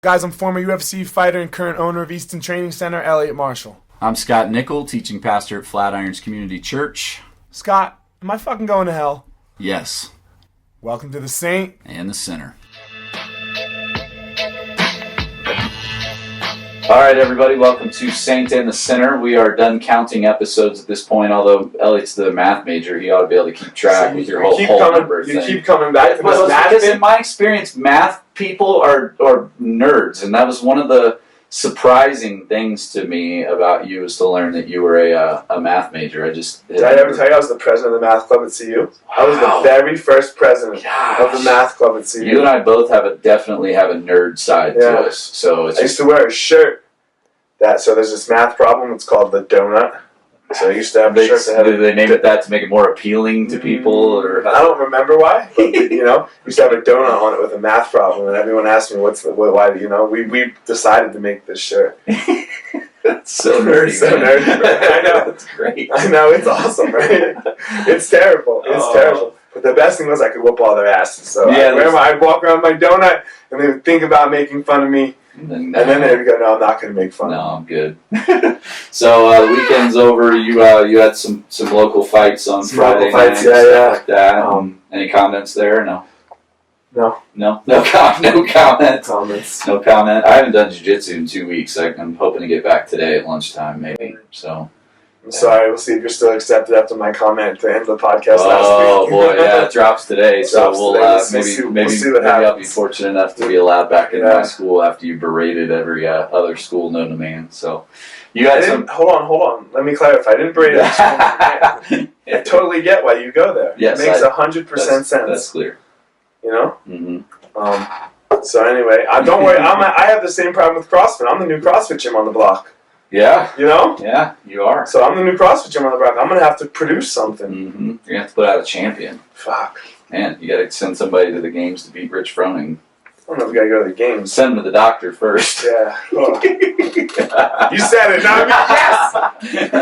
Guys, I'm former UFC fighter and current owner of Easton Training Center, Elliot Marshall. I'm Scott Nickel, teaching pastor at Flatirons Community Church. Scott, am I fucking going to hell? Yes. Welcome to the Saint And the Sinner. All right, everybody, welcome to Saint and the Sinner. We are done counting episodes at this point, although Elliot's the math major. He ought to be able to keep track with your whole number thing. You keep coming back to this math because thing? in my experience, math people are nerds, and that was one of the surprising things to me about you, was to learn that you were a math major. Did I ever tell you I was the president of the math club at CU? Wow. I was the very first president of the math club at CU. You and I both definitely have a nerd side to us. So I used to wear a shirt so there's this math problem. It's called the donut. So I used to have a shirt that had. Did they name it that to make it more appealing to people, or I don't remember why. But, used to have a donut on it with a math problem, and everyone asked me why. We decided to make this shirt. That's so nerdy. So nerdy. Right? I know. That's great. I know, it's awesome, right? It's terrible. It's terrible. But the best thing was I could whoop all their asses. So I'd walk around with my donut, and they would think about making fun of me. And then they would go, "No, I'm not going to make fun." No, I'm good. So the weekend's over. You had some local fights on Friday night, stuff like that. Any comments there? No. No comment. I haven't done jiu-jitsu in 2 weeks. I'm hoping to get back today at lunchtime, maybe. So. I'm sorry, we'll see if you're still accepted after my comment at the end of the podcast last week. Oh boy, yeah, it drops today, so maybe I'll be fortunate enough to be allowed back in my school after you berated every other school known to man. So you got some. Hold on. Let me clarify. I didn't berate every school. I totally get why you go there. Yes, it makes 100% sense. That's clear. You know. Mm-hmm. So anyway, don't worry. I have the same problem with CrossFit. I'm the new CrossFit gym on the block. Yeah. You know? Yeah, you are. So I'm the new CrossFit gym on the block. I'm going to have to produce something. Mm-hmm. You're going to have to put out a champion. Fuck. Man, you got to send somebody to the games to beat Rich Froning. I don't know if we got to go to the games. Send him to the doctor first. Yeah. Oh. You said it, not me. Yes!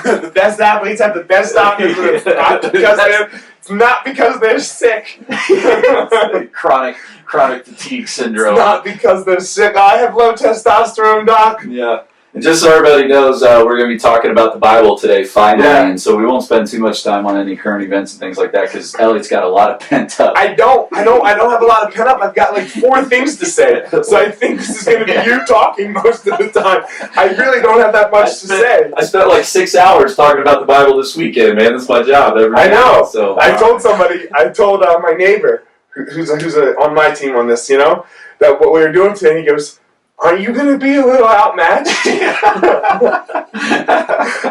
The best athletes have the best doctors. It's not because they're sick. Chronic fatigue syndrome. It's not because they're sick. I have low testosterone, doc. Yeah. And just so everybody knows, we're going to be talking about the Bible today, finally, and so we won't spend too much time on any current events and things like that, because Elliot's got a lot of pent up. I don't have a lot of pent up. I've got like 4 things to say, so I think this is going to be you talking most of the time. I really don't have that much to say. I spent like 6 hours talking about the Bible this weekend, man. That's my job. I know. So I told my neighbor, who's on my team on this, that what we were doing today, and he goes, "Are you going to be a little outmatched?" And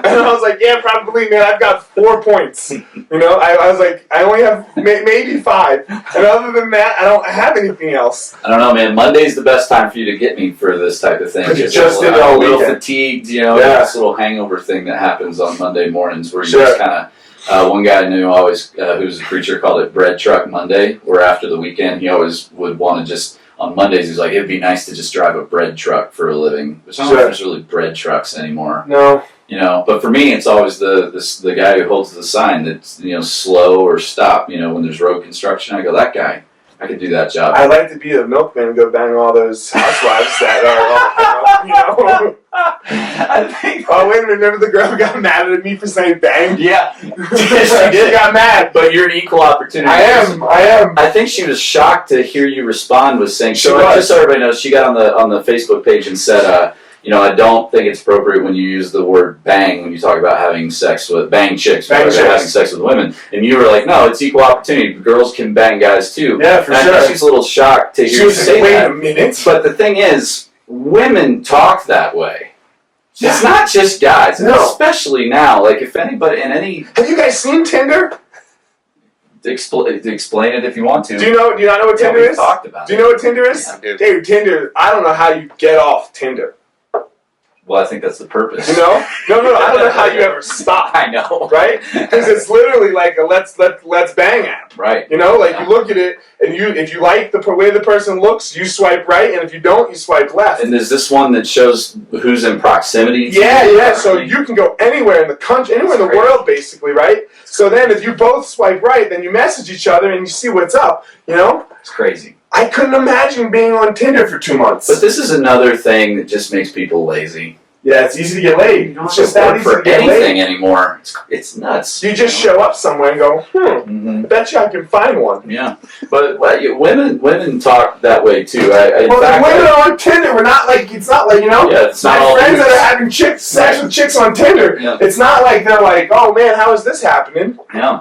I was like, "Yeah, probably, man. I've got 4 points." I was like, I only have maybe 5. And other than that, I don't have anything else. I don't know, man. Monday's the best time for you to get me for this type of thing. Because you just did it all weekend. A little fatigued, this little hangover thing that happens on Monday mornings where you just kind of... one guy I knew always, who's a preacher, called it Bread Truck Monday, where after the weekend he always would want to just... On Mondays, he's like, it'd be nice to just drive a bread truck for a living. Which I don't know if there's really bread trucks anymore. No. But for me, it's always the guy who holds the sign that's, slow or stop. When there's road construction, I go, that guy, I could do that job. I'd like to be a milkman and go bang all those housewives that are, I think. Oh, wait a minute, remember the girl who got mad at me for saying bang? Yeah. She got mad. But you're an equal opportunity. I am. I think she was shocked to hear you respond with saying, She was. Just so everybody knows, she got on the Facebook page and said, I don't think it's appropriate when you use the word bang when you talk about having sex with having sex with women. And you were like, no, it's equal opportunity. Girls can bang guys too. Yeah, for sure. I think she's a little shocked to hear you say that. Wait a minute. But the thing is, women talk that way. Yeah. It's not just guys, no. Especially now. Like, if anybody in any... Have you guys seen Tinder? Explain it if you want to. Do you not know what Tinder is? Talked about Do you know what Tinder is? Yeah, dude. Dude, Tinder, I don't know how you get off Tinder. Well, I think that's the purpose. No, I don't know how you ever stop. I know, right? Because it's literally like a let's bang app, right? You look at it, and if you like the way the person looks, you swipe right, and if you don't, you swipe left. And is this one that shows who's in proximity? Yeah. So you can go anywhere in the country, anywhere in the world, basically, right? So then, if you both swipe right, then you message each other and you see what's up. It's crazy. I couldn't imagine being on Tinder for 2 months. But this is another thing that just makes people lazy. Yeah, it's easy to get laid. You don't have to work for anything anymore. It's nuts. You just show up somewhere and go, I bet you I can find one. Yeah. But women talk that way too. Women are on Tinder. We're not like, it's not like, Yeah, it's not all friends that are having sex with chicks on Tinder. Yeah. It's not like they're like, oh man, how is this happening? Yeah.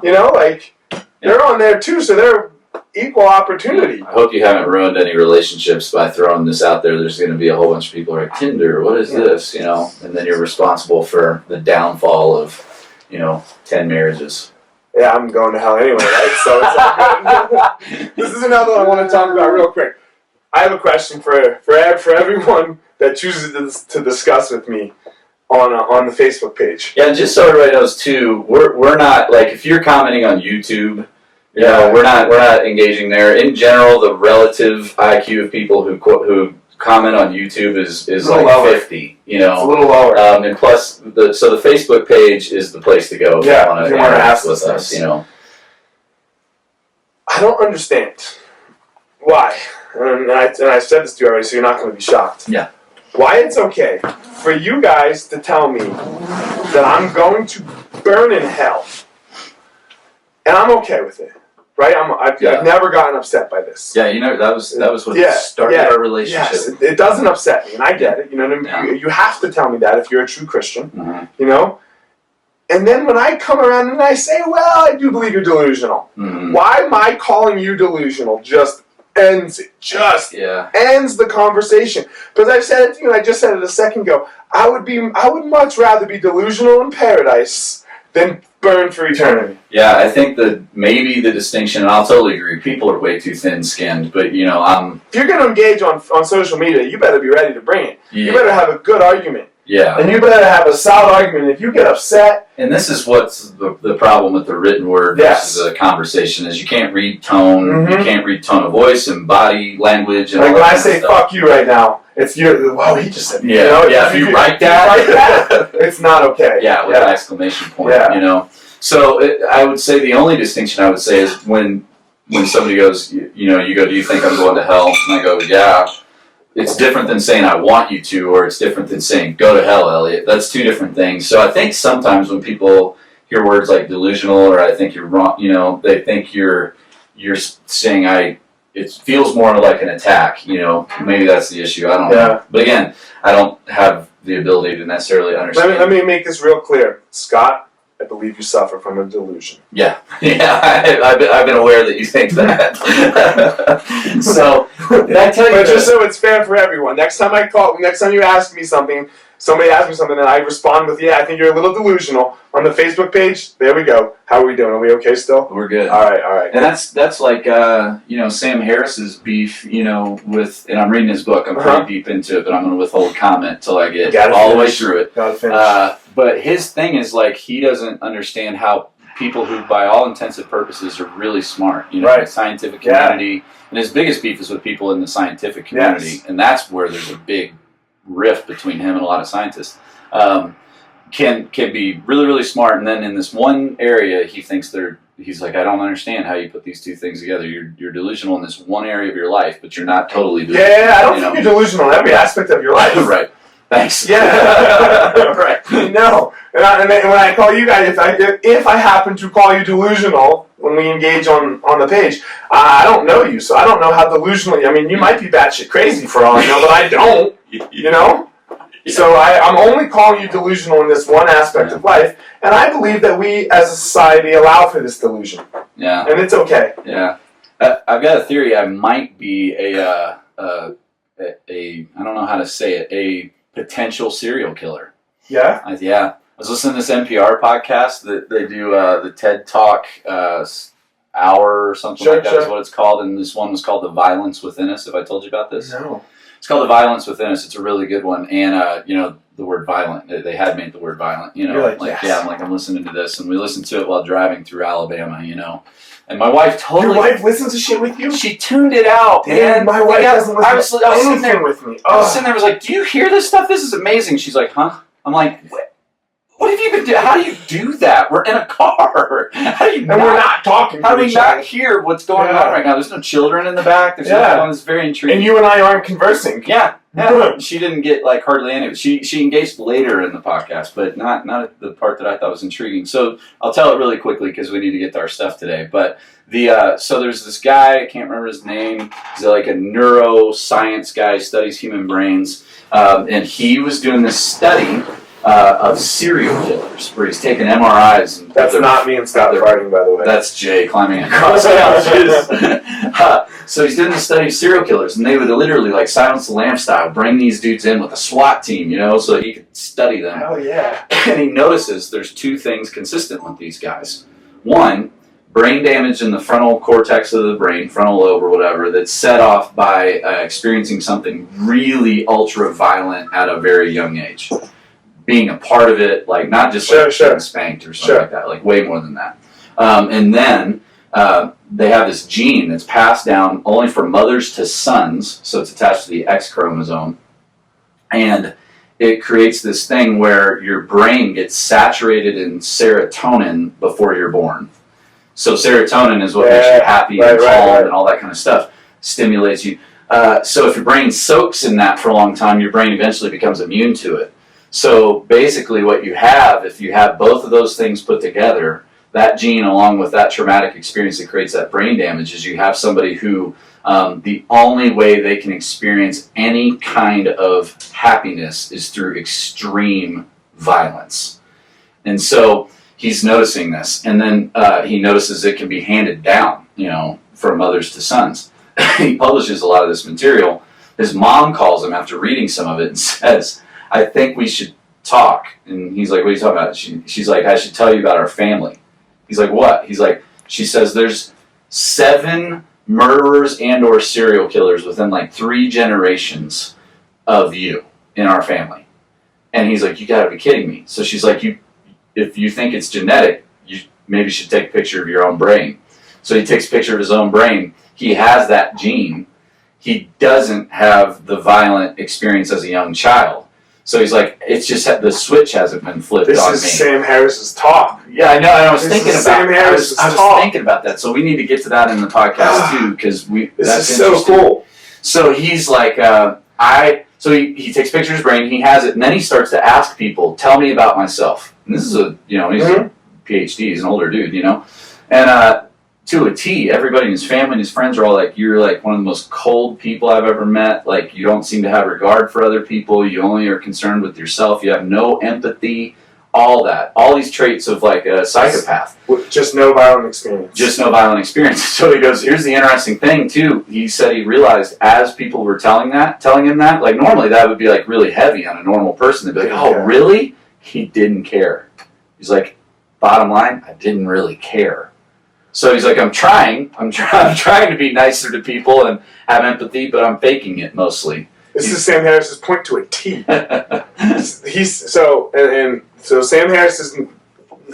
They're on there too, so they're equal opportunity. I hope you haven't ruined any relationships by throwing this out there. There's going to be a whole bunch of people like, Tinder, what is this? And then you're responsible for the downfall of, 10 marriages. Yeah, I'm going to hell anyway, right? So it's all good. This is another one I want to talk about real quick. I have a question for everyone that chooses to discuss with me on the Facebook page. Yeah, just so everybody knows too, we're not like, if you're commenting on YouTube, we're not engaging there. In general, the relative IQ of people who comment on YouTube is like lower. 50. It's a little lower. And plus, the Facebook page is the place to go if you want to interact with us. I don't understand why, and I said this to you already, so you're not going to be shocked. Yeah. Why it's okay for you guys to tell me that I'm going to burn in hell, and I'm okay with it. Right, I've never gotten upset by this. Yeah, that was what started our relationship. Yes, it doesn't upset me, and I get it. You know what I mean? You have to tell me that if you're a true Christian. Mm-hmm. And then when I come around and I say, "Well, I do believe you're delusional," why my calling you delusional just ends it? Ends the conversation. Because I've said it to you, and I just said it a second ago. I would much rather be delusional in paradise than burn for eternity. Yeah, I think that maybe the distinction, and I'll totally agree, people are way too thin-skinned, but if you're going to engage on social media, you better be ready to bring it. Yeah. You better have a good argument. Yeah. And you better have a solid argument. If you get upset... And this is what's the problem with the written word versus a conversation, is you can't read tone, you can't read tone of voice and body language. And like when I say, fuck you right now, it's you. Wow, he just said, if you write that, it's not okay. Yeah, with an exclamation point. Yeah. So I would say the only distinction I would say is when somebody goes, you go, do you think I'm going to hell? And I go, yeah. It's different than saying I want you to, or it's different than saying go to hell, Elliot. That's two different things. So I think sometimes when people hear words like delusional, or I think you're wrong, they think you're saying it feels more like an attack, maybe that's the issue. I don't know. But again, I don't have the ability to necessarily understand. Let me make this real clear. Scott, I believe you suffer from a delusion. Yeah. I've been aware that you think that. So, did I tell you? But just so it's fair for everyone, next time you ask me something, somebody asks me something, and I respond with, I think you're a little delusional. On the Facebook page, there we go. How are we doing? Are we okay still? We're good. All right. And that's like, Sam Harris's beef, with, and I'm reading his book, I'm pretty deep into it, but I'm going to withhold comment till I get all the way through it. Gotta finish. But his thing is like, he doesn't understand how people who, by all intents and purposes, are really smart, the scientific community, and his biggest beef is with people in the scientific community, and that's where there's a big rift between him and a lot of scientists. Can be really, really smart, and then in this one area, he's like, I don't understand how you put these two things together. You're delusional in this one area of your life, but you're not totally delusional. Yeah, I don't think you're delusional in every aspect of your life. Right. Thanks. Yeah. Right. No. And when I call you guys, if I happen to call you delusional when we engage on the page, I don't know you, so I don't know how delusional. You might be batshit crazy for all I know, but I don't. So I'm only calling you delusional in this one aspect of life, and I believe that we as a society allow for this delusion. Yeah. And it's okay. Yeah. I've got a theory. I might be I don't know how to say it, a potential serial killer. Yeah? I was listening to this NPR podcast that they do, the TED Talk hour or something like that is what it's called, and this one was called The Violence Within Us. Have I told you about this? No. It's called The Violence Within Us. It's a really good one, and the word violent. They had made the word violent. You're like, yes. I'm listening to this, and we listened to it while driving through Alabama. And my wife totally. Your wife listens to shit with you? She tuned it out. Damn, my wife doesn't listen to anything with me. I was sitting there, I was like, do you hear this stuff? This is amazing. She's like, huh? I'm like, What have you been doing? How do you do that? We're in a car. How do you and we're not talking. How do we not hear what's going on right now? There's no children in the back. There's no. It's very intriguing. And you and I aren't conversing. Yeah. She didn't get like hardly any of it. She engaged later in the podcast, but not at the part that I thought was intriguing. So I'll tell it really quickly because we need to get to our stuff today. But so there's this guy, I can't remember his name. He's like a neuroscience guy, studies human brains, and he was doing this study of serial killers, where he's taking MRIs. And that's not me and Scott farting, by the way. That's Jay climbing across couches. So he's doing this study of serial killers, and they would literally, like Silence the Lamb style, bring these dudes in with a SWAT team, so he could study them. Oh yeah. And he notices there's two things consistent with these guys. One, brain damage in the frontal cortex of the brain, frontal lobe or whatever, that's set off by experiencing something really ultra violent at a very young age. Being a part of it, like not just getting spanked or something like that, like way more than that. And then they have this gene that's passed down only from mothers to sons, so it's attached to the X chromosome, and it creates this thing where your brain gets saturated in serotonin before you're born. So serotonin is what makes you happy and calm and all that kind of stuff, stimulates you. So if your brain soaks in that for a long time, your brain eventually becomes immune to it. So basically what you have, if you have both of those things put together, that gene along with that traumatic experience that creates that brain damage, is you have somebody who the only way they can experience any kind of happiness is through extreme violence. And so he's noticing this, and then he notices it can be handed down, from mothers to sons. He publishes a lot of this material. His mom calls him after reading some of it and says, I think we should talk. And he's like, what are you talking about? She's like, I should tell you about our family. He's like, what? He's like, she says there's 7 murderers and or serial killers within like 3 generations of you in our family. And he's like, you gotta be kidding me. So she's like, if you think it's genetic, you maybe should take a picture of your own brain. So he takes a picture of his own brain. He has that gene. He doesn't have the violent experience as a young child. So he's like, it's just the switch hasn't been flipped on me. This is Sam Harris's talk. Yeah, I know. And I was thinking about Sam Harris's talk. I was thinking about that. So we need to get to that in the podcast too, because this is so cool. So he's like, so he takes pictures of his brain. He has it, and then he starts to ask people, "Tell me about myself." And this is he's a PhD. He's an older dude, and to a T, everybody in his family and his friends are all like, you're like one of the most cold people I've ever met. Like, you don't seem to have regard for other people. You only are concerned with yourself. You have no empathy, all that. All these traits of like a psychopath. Just no violent experience. Just no violent experience. So he goes, here's the interesting thing too. He said he realized as people were telling him that, like normally that would be like really heavy on a normal person. They'd be like, oh, really? He didn't care. He's like, bottom line, I didn't really care. So he's like, I'm trying to be nicer to people and have empathy, but I'm faking it mostly. This is Sam Harris's point to a T. So Sam Harris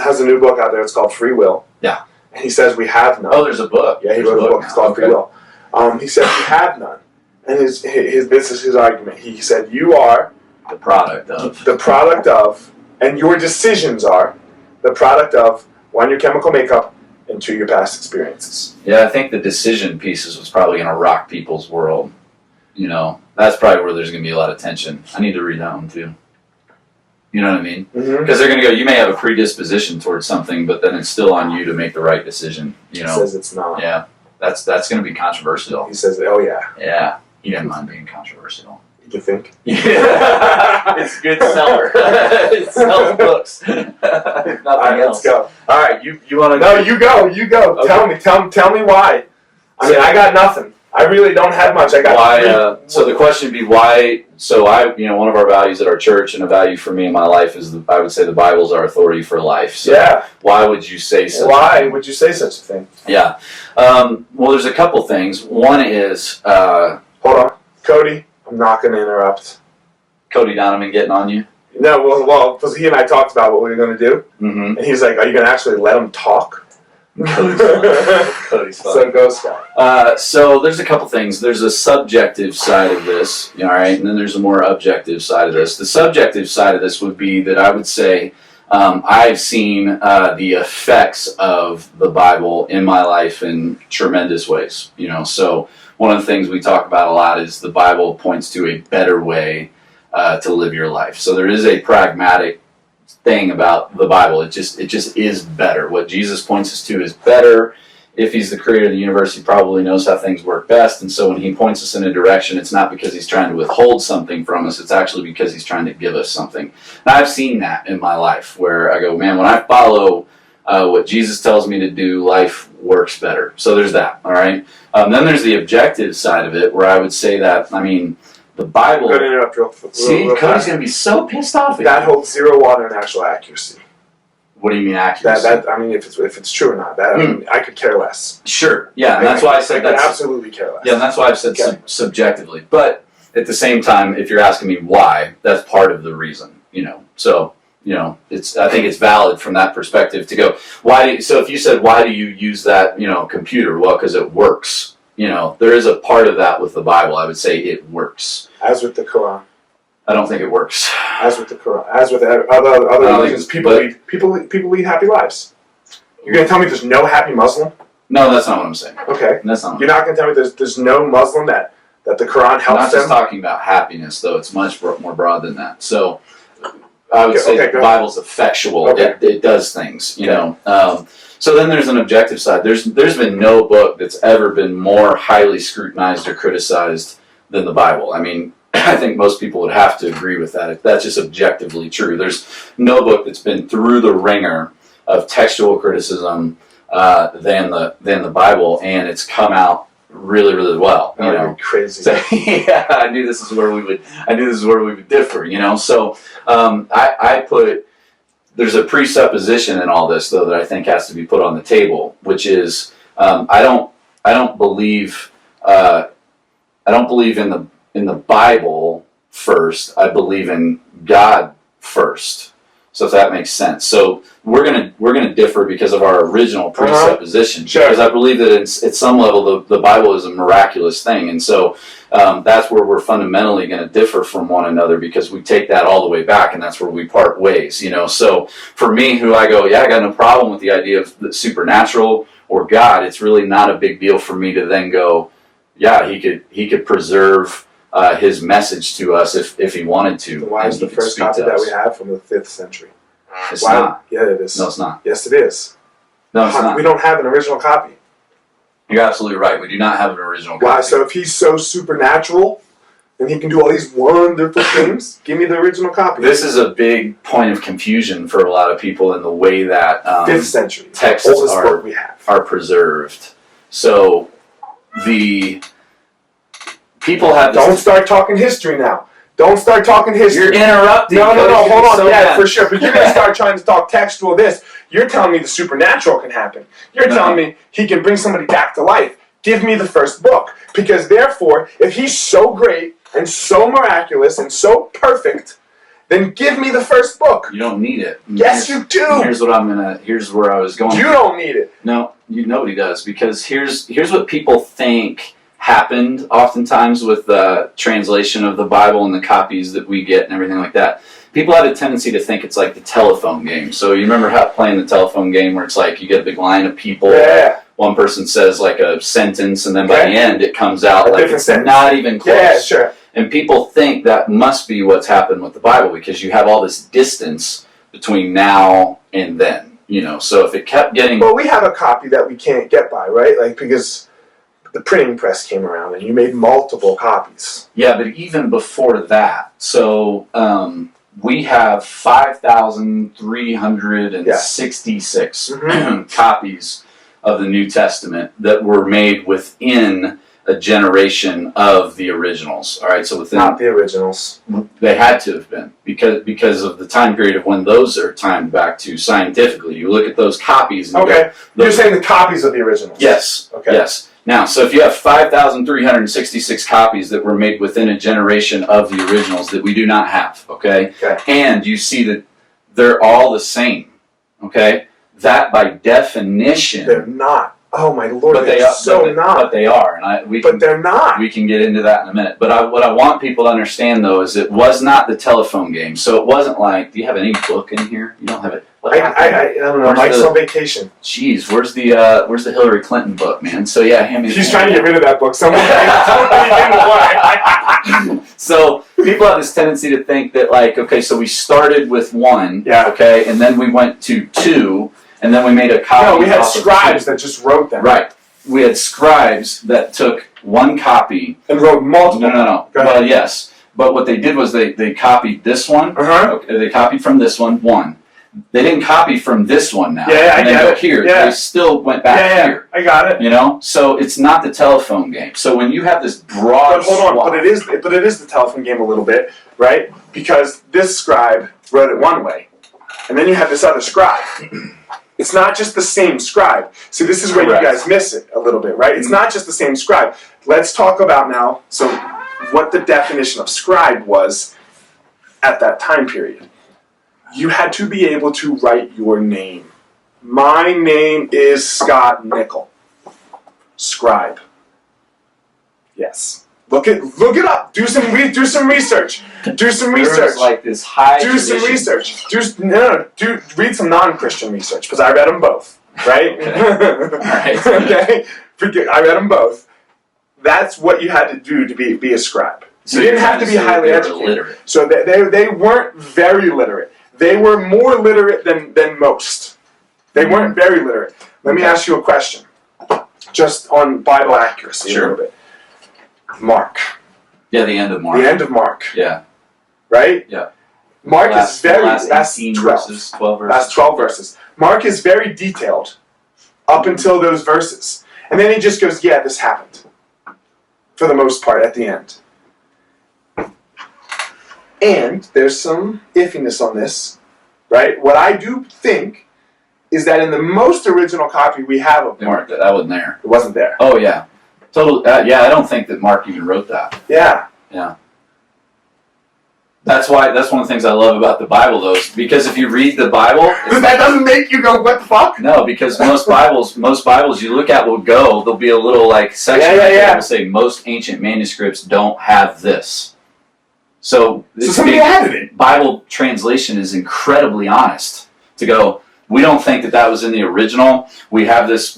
has a new book out there. It's called Free Will. Yeah. And he says we have none. Oh, there's a book. Yeah, he wrote a book. It's called Free Will. He said we have none. And this is his argument. He said you are the product of, and your decisions are the product of 1, your chemical makeup, and 2, your past experiences. Yeah, I think the decision pieces was probably going to rock people's world. That's probably where there's going to be a lot of tension. I need to read that one too. You know what I mean? Because they're going to go, you may have a predisposition towards something, but then it's still on you to make the right decision. He says it's not. Yeah, that's going to be controversial. He says, oh yeah. Yeah, he didn't mind being controversial. You think? Yeah. It's a good seller. It sells books. Nothing else. Let's go. All right, you want to? No, you go. Okay. Tell me why. I mean, I got nothing. I really don't have much. I got why. So the question would be why. So one of our values at our church and a value for me in my life is I would say the Bible's our authority for life. So yeah. Why would you say such? Why would you say such a thing? Yeah. Well, there's a couple things. One is. Hold on, Cody. I'm not going to interrupt. Cody Donovan getting on you? No, well, because he and I talked about what we were going to do, and he's like, "Are you going to actually let him talk?" Cody's fun. So go, Scott. So there's a couple things. There's a subjective side of this, all right, and then there's a more objective side of this. The subjective side of this would be that I would say I've seen the effects of the Bible in my life in tremendous ways. So one of the things we talk about a lot is the Bible points to a better way to live your life. So there is a pragmatic thing about the Bible. It just is better. What Jesus points us to is better. If he's the creator of the universe, he probably knows how things work best. And so when he points us in a direction, it's not because he's trying to withhold something from us. It's actually because he's trying to give us something. And I've seen that in my life where I go, man, when I follow what Jesus tells me to do, life works better. So there's that, all right? Then there's the objective side of it where I would say that, the Bible... I'm going to interrupt real Cody's going to be so pissed off at that holds zero water in actual accuracy. What do you mean accuracy? If it's true or not, I could care less. Sure, yeah, and that's why I said I could absolutely care less. Yeah, and that's why I've said subjectively. But at the same time, if you're asking me why, that's part of the reason. So I think it's valid from that perspective to go. So if you said why do you use that computer? Well, because it works. There is a part of that with the Bible. I would say it works. As with the Quran. I don't think it works. As with the Quran, as with other religions, people lead happy lives. You're going to tell me there's no happy Muslim? No, that's not what I'm saying. Okay. That's not. You're not going to tell me there's no Muslim that the Quran helps them? I'm not just talking about happiness, though. It's much more broad than that. So I would say the Bible's effectual. Okay. It does things, So then there's an objective side. There's been no book that's ever been more highly scrutinized or criticized than the Bible. I think most people would have to agree with that. That's just objectively true. There's no book that's been through the ringer of textual criticism than the Bible, and it's come out really, really well. You're crazy. So, yeah, I knew this is where we would differ. So I put there's a presupposition in all this though that I think has to be put on the table, which is I don't believe in the Bible first. I believe in God first. So if that makes sense. So we're gonna differ because of our original presupposition. Sure. Because I believe that at some level the Bible is a miraculous thing, and so that's where we're fundamentally going to differ from one another because we take that all the way back, and that's where we part ways. So for me, I got no problem with the idea of the supernatural or God. It's really not a big deal for me to then go, yeah, he could preserve his message to us if he wanted to. So why is the first copy that we have from the 5th century? It's not. Yeah, it is. No, it's not. Yes, it is. No, it's not. We don't have an original copy. You're absolutely right. We do not have an original copy. Why? So if he's so supernatural and he can do all these wonderful things, give me the original copy. This is a big point of confusion for a lot of people in the way that 5th century texts are preserved. So the people have... Don't start talking history now. Don't start talking history. You're interrupting. No, hold on. So yeah, for sure. But you're going to start trying to talk textual this. You're telling me the supernatural can happen. You're telling me he can bring somebody back to life. Give me the first book. Because therefore, if he's so great and so miraculous and so perfect, then give me the first book. You don't need it. Yes, you do. Here's where I was going. You don't need it. No, nobody does. Because here's what people think happened oftentimes with the translation of the Bible and the copies that we get and everything like that. People have a tendency to think it's like the telephone game. So you remember playing the telephone game where it's like you get a big line of people. Yeah. One person says like a sentence and then by the end it comes out like it's sentence. Not even close. Yeah, sure. And people think that must be what's happened with the Bible because you have all this distance between now and then. So if it kept getting... Well, we have a copy that we can't get by, right? Like, because the printing press came around and you made multiple copies. Yeah, but even before that, so we have 5,366 copies of the New Testament that were made within a generation of the originals. All right, so within... Not the originals. They had to have been because of the time period of when those are timed back to scientifically. You look at those copies. And you're saying the copies of the originals. Yes. Okay. Yes. Now, so if you have 5,366 copies that were made within a generation of the originals that we do not have, okay? And you see that they're all the same, okay? That by definition... They're not. Oh my Lord, But not. But they are, and they're not. We can get into that in a minute. But what I want people to understand, though, is it was not the telephone game. So it wasn't like, do you have any book in here? You don't have it. I don't know. Mike's on vacation. Jeez, where's the Hillary Clinton book, man? So yeah, He's trying to get rid of that book. Someone So people have this tendency to think that, like, okay, so we started with 1, okay, and then we went to 2, and then we made a copy. No, we had scribes that just wrote them. Right. We had scribes that took 1 copy and wrote multiple. No. Well, yes, but what they did was they copied this one. Okay, they copied from this one. They didn't copy from this one now. Yeah, and I get it. Here. Yeah. They still went back here. I got it. You know, so it's not the telephone game. So when you have this broad, but hold on, but it is the telephone game a little bit, right? Because this scribe wrote it one way, and then you have this other scribe. It's not just the same scribe. See, this is where you guys miss it a little bit, right? It's not just the same scribe. Let's talk about now. So, what the definition of scribe was at that time period. You had to be able to write your name. My name is Scott Nickel. Scribe. Yes. Look it up. Do some research. Do some research. There's like this high. Do some research. Read some non-Christian research because I read them both. Right. Right. Okay. I read them both. That's what you had to do to be a scribe. So you didn't have to be highly educated. Literate. So they weren't very literate. They were more literate than most. They weren't very literate. Let me ask you a question, just on Bible accuracy a little bit. Mark. Yeah, the end of Mark. The end of Mark. Yeah. Right? Yeah. Mark is very. That's 12 verses. 12 verses. That's 12 verses. Mark is very detailed up until those verses, and then he just goes, "Yeah, this happened." For the most part, at the end. And there's some iffiness on this, right? What I do think is that in the most original copy we have of Mark, that wasn't there. It wasn't there. Oh yeah, total. Yeah, I don't think that Mark even wrote that. Yeah. Yeah. That's one of the things I love about the Bible, though, is because if you read the Bible, that doesn't make you go, "What the fuck?" No, because most Bibles you look at there'll be a little like section that will say most ancient manuscripts don't have this. So somebody added it. Bible translation is incredibly honest to go, we don't think that was in the original. We have this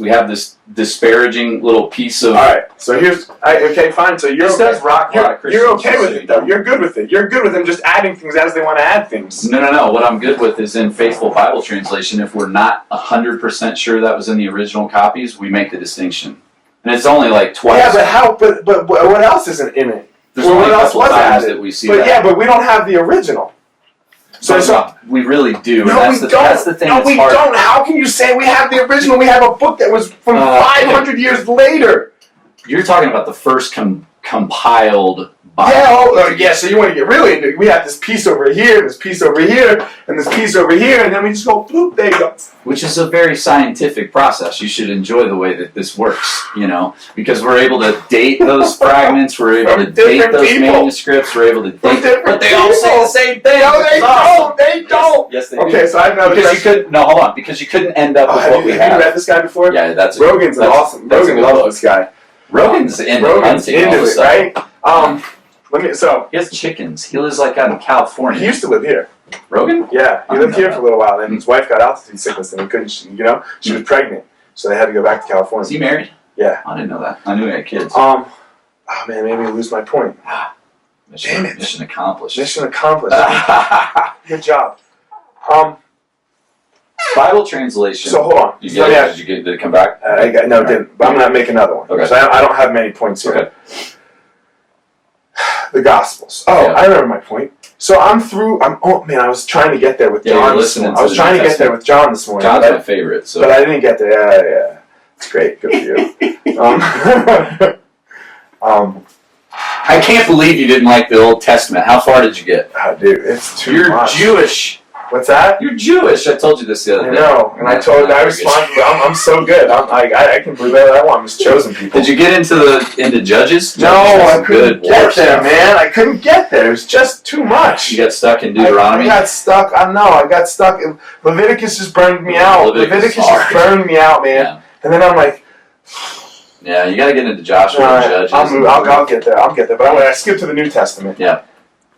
disparaging little piece of. All right. So okay, fine. So you're does rock a lot of Christians. You're okay with it, though. You're good with it. You're good with them just adding things as they want to add things. No. What I'm good with is in faithful Bible translation. If we're not 100% sure that was in the original copies, we make the distinction, and it's only like twice. Yeah, but how? But what else isn't in it? There's only a couple times that we see that. Yeah, but we don't have the original. So we really do. No, that's we the, don't. That's the thing. No, we don't. How can you say we have the original? We have a book that was from 500 years later. You're talking about the first compiled Bible. Yeah, so you want to get really into it. We have this piece over here, this piece over here, and this piece over here, and then we just go, bloop, there you go. Which is a very scientific process. You should enjoy the way that this works, because we're able to date those fragments, we're able to date those manuscripts, we're able to date but they all say the same thing. No, they don't. They don't. Yes, they do. Okay, so I have another question. Because you couldn't end up with what we have. Have you read this guy before? Yeah, Rogan's awesome. Rogan loves this guy. Rogan's into it, right? He has chickens. He lives like out in California. He used to live here. Rogan? Yeah, he lived here for a little while. Then his wife got altitude sickness, and he couldn't. She was pregnant, so they had to go back to California. Is he married? Yeah. I didn't know that. I knew he had kids. Oh man, made me lose my point. Damn it! Mission accomplished. Mission accomplished. Good job. Bible translation. So hold on. Did it come back? Didn't. But I'm gonna make another one. Okay. So I don't have many points here. Okay. The Gospels. I remember my point. So I'm through. I was trying to get there with John this morning. I was trying to get there with John this morning. John's my favorite. So. But I didn't get there. Yeah. It's great. Good for you. I can't believe you didn't like the Old Testament. How far did you get? Dude, it's too much. You're Jewish. What's that? You're Jewish. I told you this the other day. I know, and I responded. I'm so good. I can believe that I want. I'm chosen people. Did you get into Judges? No, I couldn't get there, man. I couldn't get there. It was just too much. You got stuck in Deuteronomy? I got stuck. I got stuck. Leviticus just burned me out. Leviticus just burned me out, man. Yeah. And then I'm like, Yeah, you got to get into Joshua and Judges. I'll get there. But I skip to the New Testament. Yeah.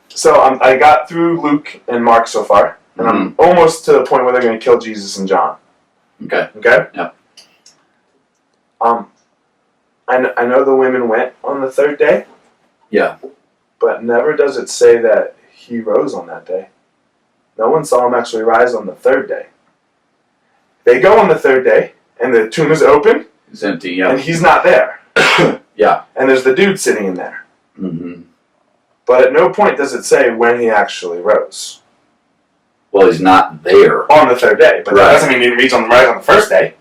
So I got through Luke and Mark so far, and I'm almost to the point where they're going to kill Jesus and John. Okay. Yep. I know the women went on the third day. Yeah. But never does it say that he rose on that day. No one saw him actually rise on the third day. They go on the third day, and the tomb is open. It's empty, yeah. And he's not there. Yeah. And there's the dude sitting in there. Mm-hmm. But at no point does it say when he actually rose. Well, he's not there. On the third day. But that doesn't mean he rise on the first day.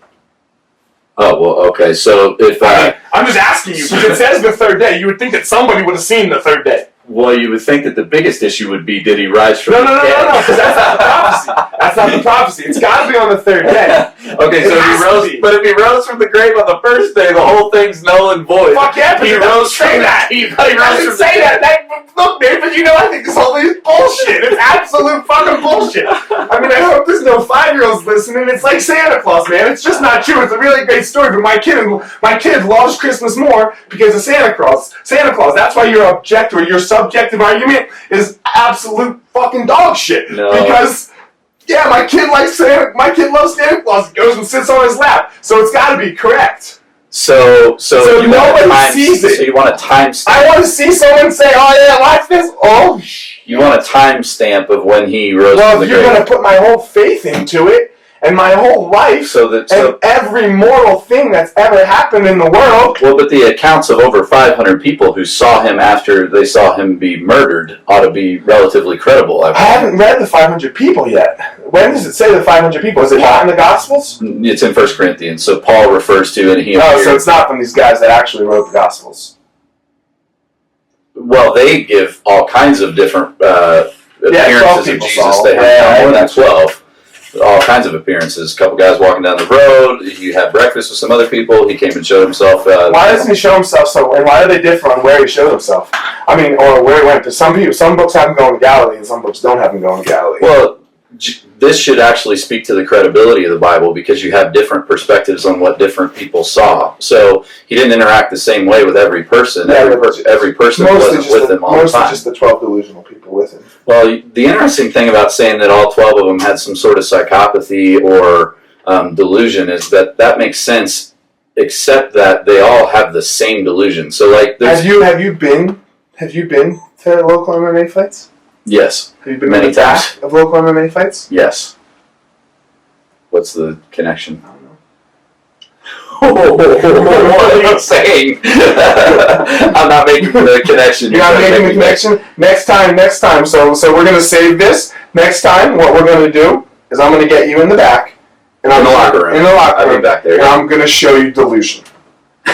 Oh, well, okay. So if... I'm just asking you, because it says the third day. You would think that somebody would have seen the third day. Well, you would think that the biggest issue would be, did he rise from the dead? No, because that's not the prophecy. That's not the prophecy. It's got to be on the third day. Okay, so if he rose from the grave on the first day, the whole thing's null and void. Fuck yeah, but he rose from that. He doesn't say that. Look, David, you know I think this whole thing is bullshit. It's absolute fucking bullshit. I mean, I hope there's no 5-year-olds listening. It's like Santa Claus, man. It's just not true. It's a really great story, but my kid loves Christmas more because of Santa Claus. That's why your subjective argument is absolute fucking dog shit. No. Because my kid loves Santa Claus. He goes and sits on his lap. So it's got to be correct. So nobody sees it. So you want a timestamp? I want to see someone say, "Oh yeah, watch this." Oh shit. You want a timestamp of when he rose from the grave? Well, if you're going to put my whole faith into it, and my whole life, and every mortal thing that's ever happened in the world. Well, but the accounts of over 500 people who saw him after they saw him be murdered ought to be relatively credible. I haven't read the 500 people yet. When does it say the 500 people? Is it not in the Gospels? It's in 1 Corinthians. So Paul refers to, and he. Oh, so it's not from these guys that actually wrote the Gospels. Well, they give all kinds of different appearances of Jesus. They have more than 12. All kinds of appearances. A couple guys walking down the road. He had breakfast with some other people. He came and showed himself. Why doesn't he show himself? And why are they different on where he showed himself? I mean, or where he went. Because some books have him going to Galilee, and some books don't have him going to Galilee. Well, this should actually speak to the credibility of the Bible because you have different perspectives on what different people saw. So he didn't interact the same way with every person. Yeah, every person wasn't with him all the time. Mostly just the 12 delusional people with him. Well, the interesting thing about saying that all 12 of them had some sort of psychopathy or delusion is that makes sense, except that they all have the same delusion. So, like, have you been to local MMA fights? Yes. Have you been many times of local MMA fights? Yes. What's the connection? I don't know. What are you saying? I'm not making the connection. You're not making the connection? Next time. So we're going to save this. Next time, what we're going to do is I'm going to get you in the back. And in the locker room. I'll be back there. And I'm going to show you delusion.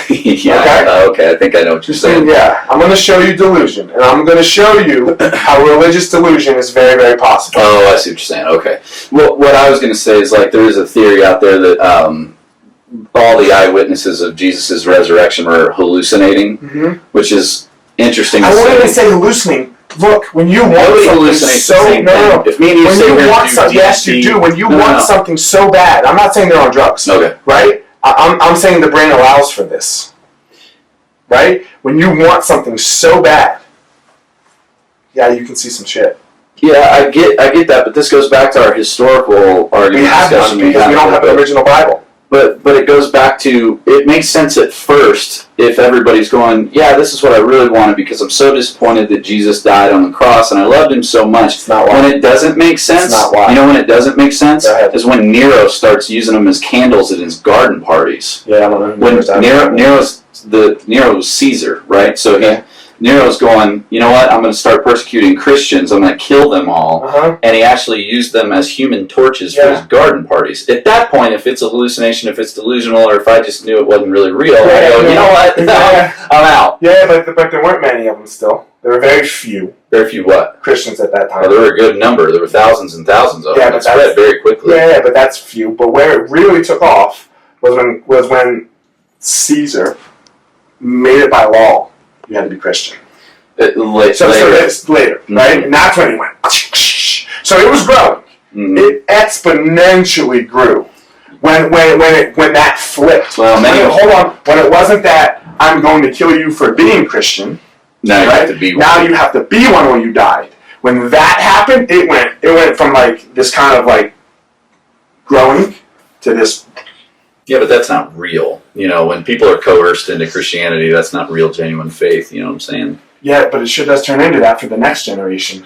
Yeah, okay, I think I know what you're saying. Yeah, I'm going to show you delusion. And I'm going to show you how religious delusion is very, very possible. Oh, I see what you're saying. Okay. Well, what I was going to say is, like, there is a theory out there that all the eyewitnesses of Jesus' resurrection were hallucinating, which is interesting to say. I wouldn't even say hallucinating. Look, when you want something If me and you say you want something, yes, you do. When you want something so bad, I'm not saying they're on drugs. Okay. Right? I'm saying the brain allows for this. Right? When you want something so bad, yeah, you can see some shit. Yeah, I get that, but this goes back to our historical argument. We have none because we don't have the original Bible. But it goes back to, it makes sense at first if everybody's going, yeah, this is what I really wanted because I'm so disappointed that Jesus died on the cross and I loved him so much. It's not why. When it doesn't make sense, it's not why. You know when it doesn't make sense? Is when Nero starts using them as candles at his garden parties. Yeah, I don't know. When Nero was Caesar, right? So Nero's going, you know what, I'm going to start persecuting Christians, I'm going to kill them all, and he actually used them as human torches for his garden parties. At that point, if it's a hallucination, if it's delusional, or if I just knew it wasn't really real, I go, you know what, I'm out. Yeah, but there weren't many of them still. There were very few. Very few what? Christians at that time. Well, there were a good number. There were thousands and thousands of them. It spread very quickly. Yeah, but that's few. But where it really took off was when Caesar made it by law. You had to be Christian. Later, right? And that's when he went. So it was growing. It exponentially grew When that flipped. Well, when it wasn't that I'm going to kill you for being Christian. Now you have to be one. Now you have to be one when you died. When that happened, it went from like this kind of like growing to this. Yeah, but that's not real. You know, when people are coerced into Christianity, that's not real, genuine faith. You know what I'm saying? Yeah, but it sure does turn into that for the next generation.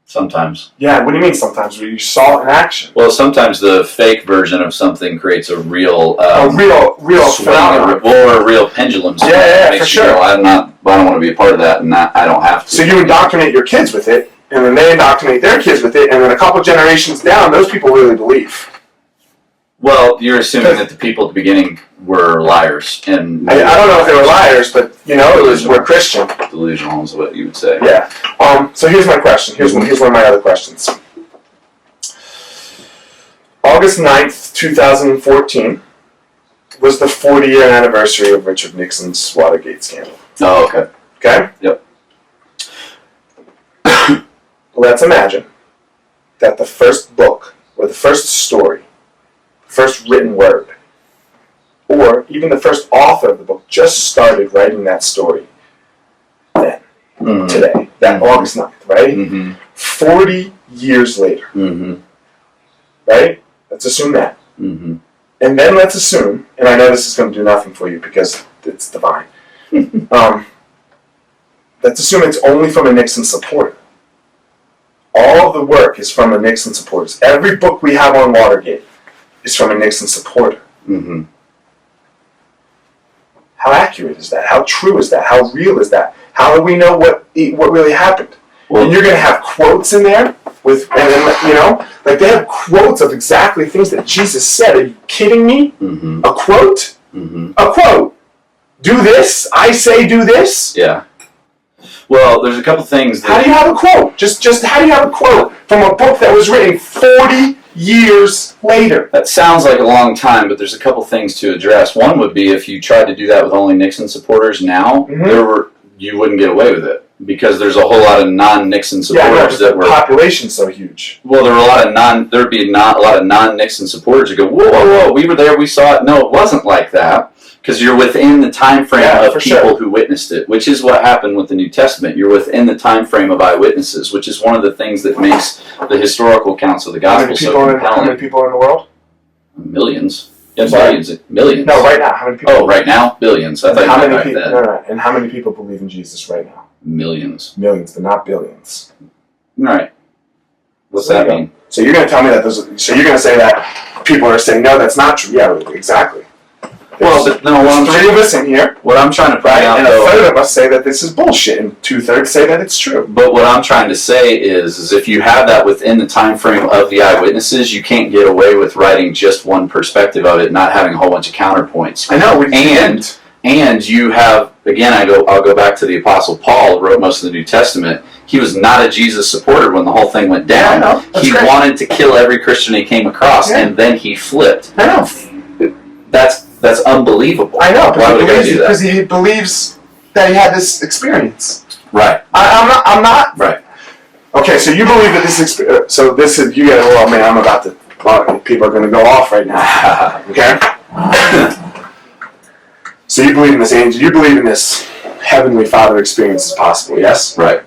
Sometimes. Yeah, what do you mean sometimes? You saw it in action. Well, sometimes the fake version of something creates a real phenomenon. Or a real pendulum swing. Yeah, for sure. I don't want to be a part of that, and I don't have to. So you indoctrinate your kids with it, and then they indoctrinate their kids with it, and then a couple generations down, those people really believe. Well, you're assuming that the people at the beginning were liars, and I don't know if they were liars, but we're Christian. Delusional is what you would say. Yeah. So here's my question. Here's one of my other questions. August 9th, 2014 was the 40-year anniversary of Richard Nixon's Watergate scandal. Oh, okay. Okay? Yep. Let's imagine that the first book, or the first story, first written word, or even the first author of the book just started writing that story then, today, that August 9th, right? 40 years later, right? Let's assume that. And then let's assume, and I know this is going to do nothing for you because it's divine, let's assume it's only from a Nixon supporter. All of the work is from the Nixon supporters. Every book we have on Watergate is from a Nixon supporter. How accurate is that? How true is that? How real is that? How do we know what really happened? Well, and you're going to have quotes in there like they have quotes of exactly things that Jesus said. Are you kidding me? A quote? A quote. Do this. I say do this. Yeah. Well, there's a couple things. How do you have a quote? Just how do you have a quote from a book that was written 40 years later? That sounds like a long time, but there's a couple things to address. One would be if you tried to do that with only Nixon supporters now, you wouldn't get away with it because there's a whole lot of non-Nixon supporters that were. The population's so huge. Well, there were a lot of non-Nixon supporters who go, whoa, we were there, we saw it. No, it wasn't like that. Because you're within the time frame of people who witnessed it, which is what happened with the New Testament. You're within the time frame of eyewitnesses, which is one of the things that makes the historical accounts of the gospel so compelling. How many people are in the world? Millions. Yeah, millions. No, right now. How many people? Oh, right now? Billions. I thought you meant back then. No. And how many people believe in Jesus right now? Millions. Millions, but not billions. Right. What's that mean? So you're going to tell me that so you're going to say that people are saying, no, that's not true. Yeah, exactly. Well, but no, three of us in here. What I'm trying to point out, and a third of us say that this is bullshit, and 2/3 say that it's true. But what I'm trying to say is if you have that within the time frame of the eyewitnesses, you can't get away with writing just one perspective of it, not having a whole bunch of counterpoints. I know. And you have again. I'll go back to the Apostle Paul, who wrote most of the New Testament. He was not a Jesus supporter when the whole thing went down. I know. He wanted to kill every Christian he came across, and then he flipped. I know. That's unbelievable. I know, Why would he do that? Because he believes that he had this experience. Right. I'm not. Right. Okay, so you believe that this experience. So this is you get. Well, man, I'm about to. People are going to go off right now. Okay. So you believe in this angel. You believe in this heavenly Father experience is possible. Yes. Right.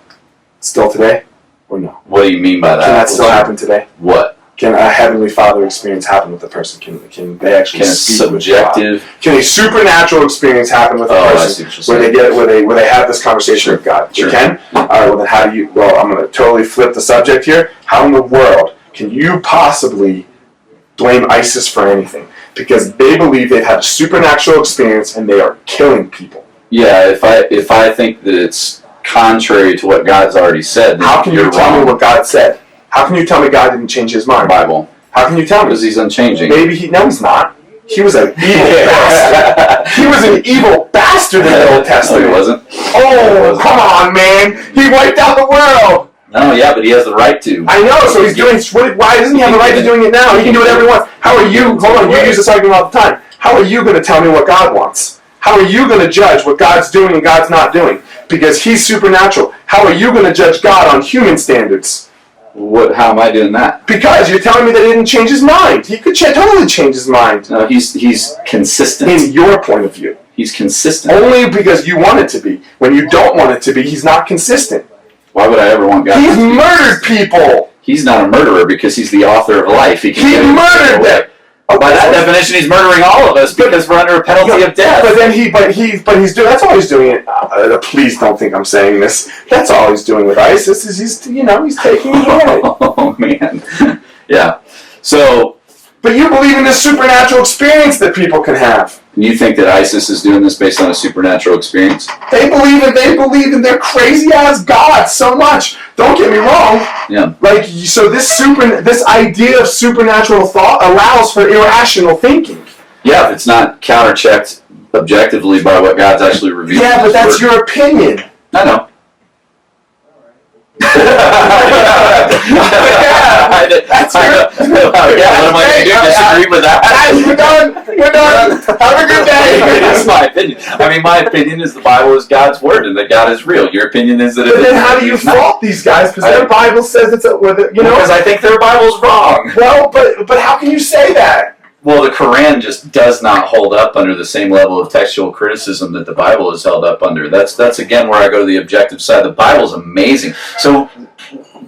Still today, or no? What do you mean by that? Can that still happen today? What? Can a heavenly Father experience happen with a person? Can they actually speak with God? Can a supernatural experience happen with a person where they have this conversation with God? Sure. You can? All right. Well, then how do you? Well, I'm going to totally flip the subject here. How in the world can you possibly blame ISIS for anything? Because they believe they've had a supernatural experience and they are killing people. Yeah. If I think that it's contrary to what God's already said, then how can you tell me what God said? How can you tell me God didn't change his mind? Bible. How can you tell me? Because he's unchanging. Maybe he's not. He was an evil bastard. He was an evil bastard in the Old Testament. No, he wasn't. Oh, come on, man. He wiped out the world. No, yeah, but he has the right to. I know, so he's doing... Why doesn't he have the right to doing it now? He can do whatever he wants. How are you... Hold on, you use this argument all the time. How are you going to tell me what God wants? How are you going to judge what God's doing and God's not doing? Because he's supernatural. How are you going to judge God on human standards? How am I doing that? Because you're telling me that he didn't change his mind. He could totally change his mind. No, he's consistent. In your point of view. He's consistent. Only because you want it to be. When you don't want it to be, he's not consistent. Why would I ever want God? He's murdered people. He's not a murderer because he's the author of life. He murdered them. By that definition, he's murdering all of us because we're under a penalty of death. But then he's doing. That's all he's doing. Please don't think I'm saying this. That's all he's doing with ISIS is he's taking it away. Oh man, yeah. So, but you believe in this supernatural experience that people can have. You think that ISIS is doing this based on a supernatural experience? They believe in their crazy ass God so much. Don't get me wrong. Yeah. So this idea of supernatural thought allows for irrational thinking. Yeah, if it's not counterchecked objectively by what God's actually revealed. Yeah, but that's your opinion. I know. That's what am I going to do? Disagree with that? We're done. Have a good day. That's my opinion. I mean, my opinion is the Bible is God's word and that God is real. Your opinion is that. But then how do you fault these guys? Because their Bible says it's because I think their Bible's wrong. Well, but how can you say that? Well, the Quran just does not hold up under the same level of textual criticism that the Bible is held up under. That's again where I go to the objective side. The Bible's amazing. So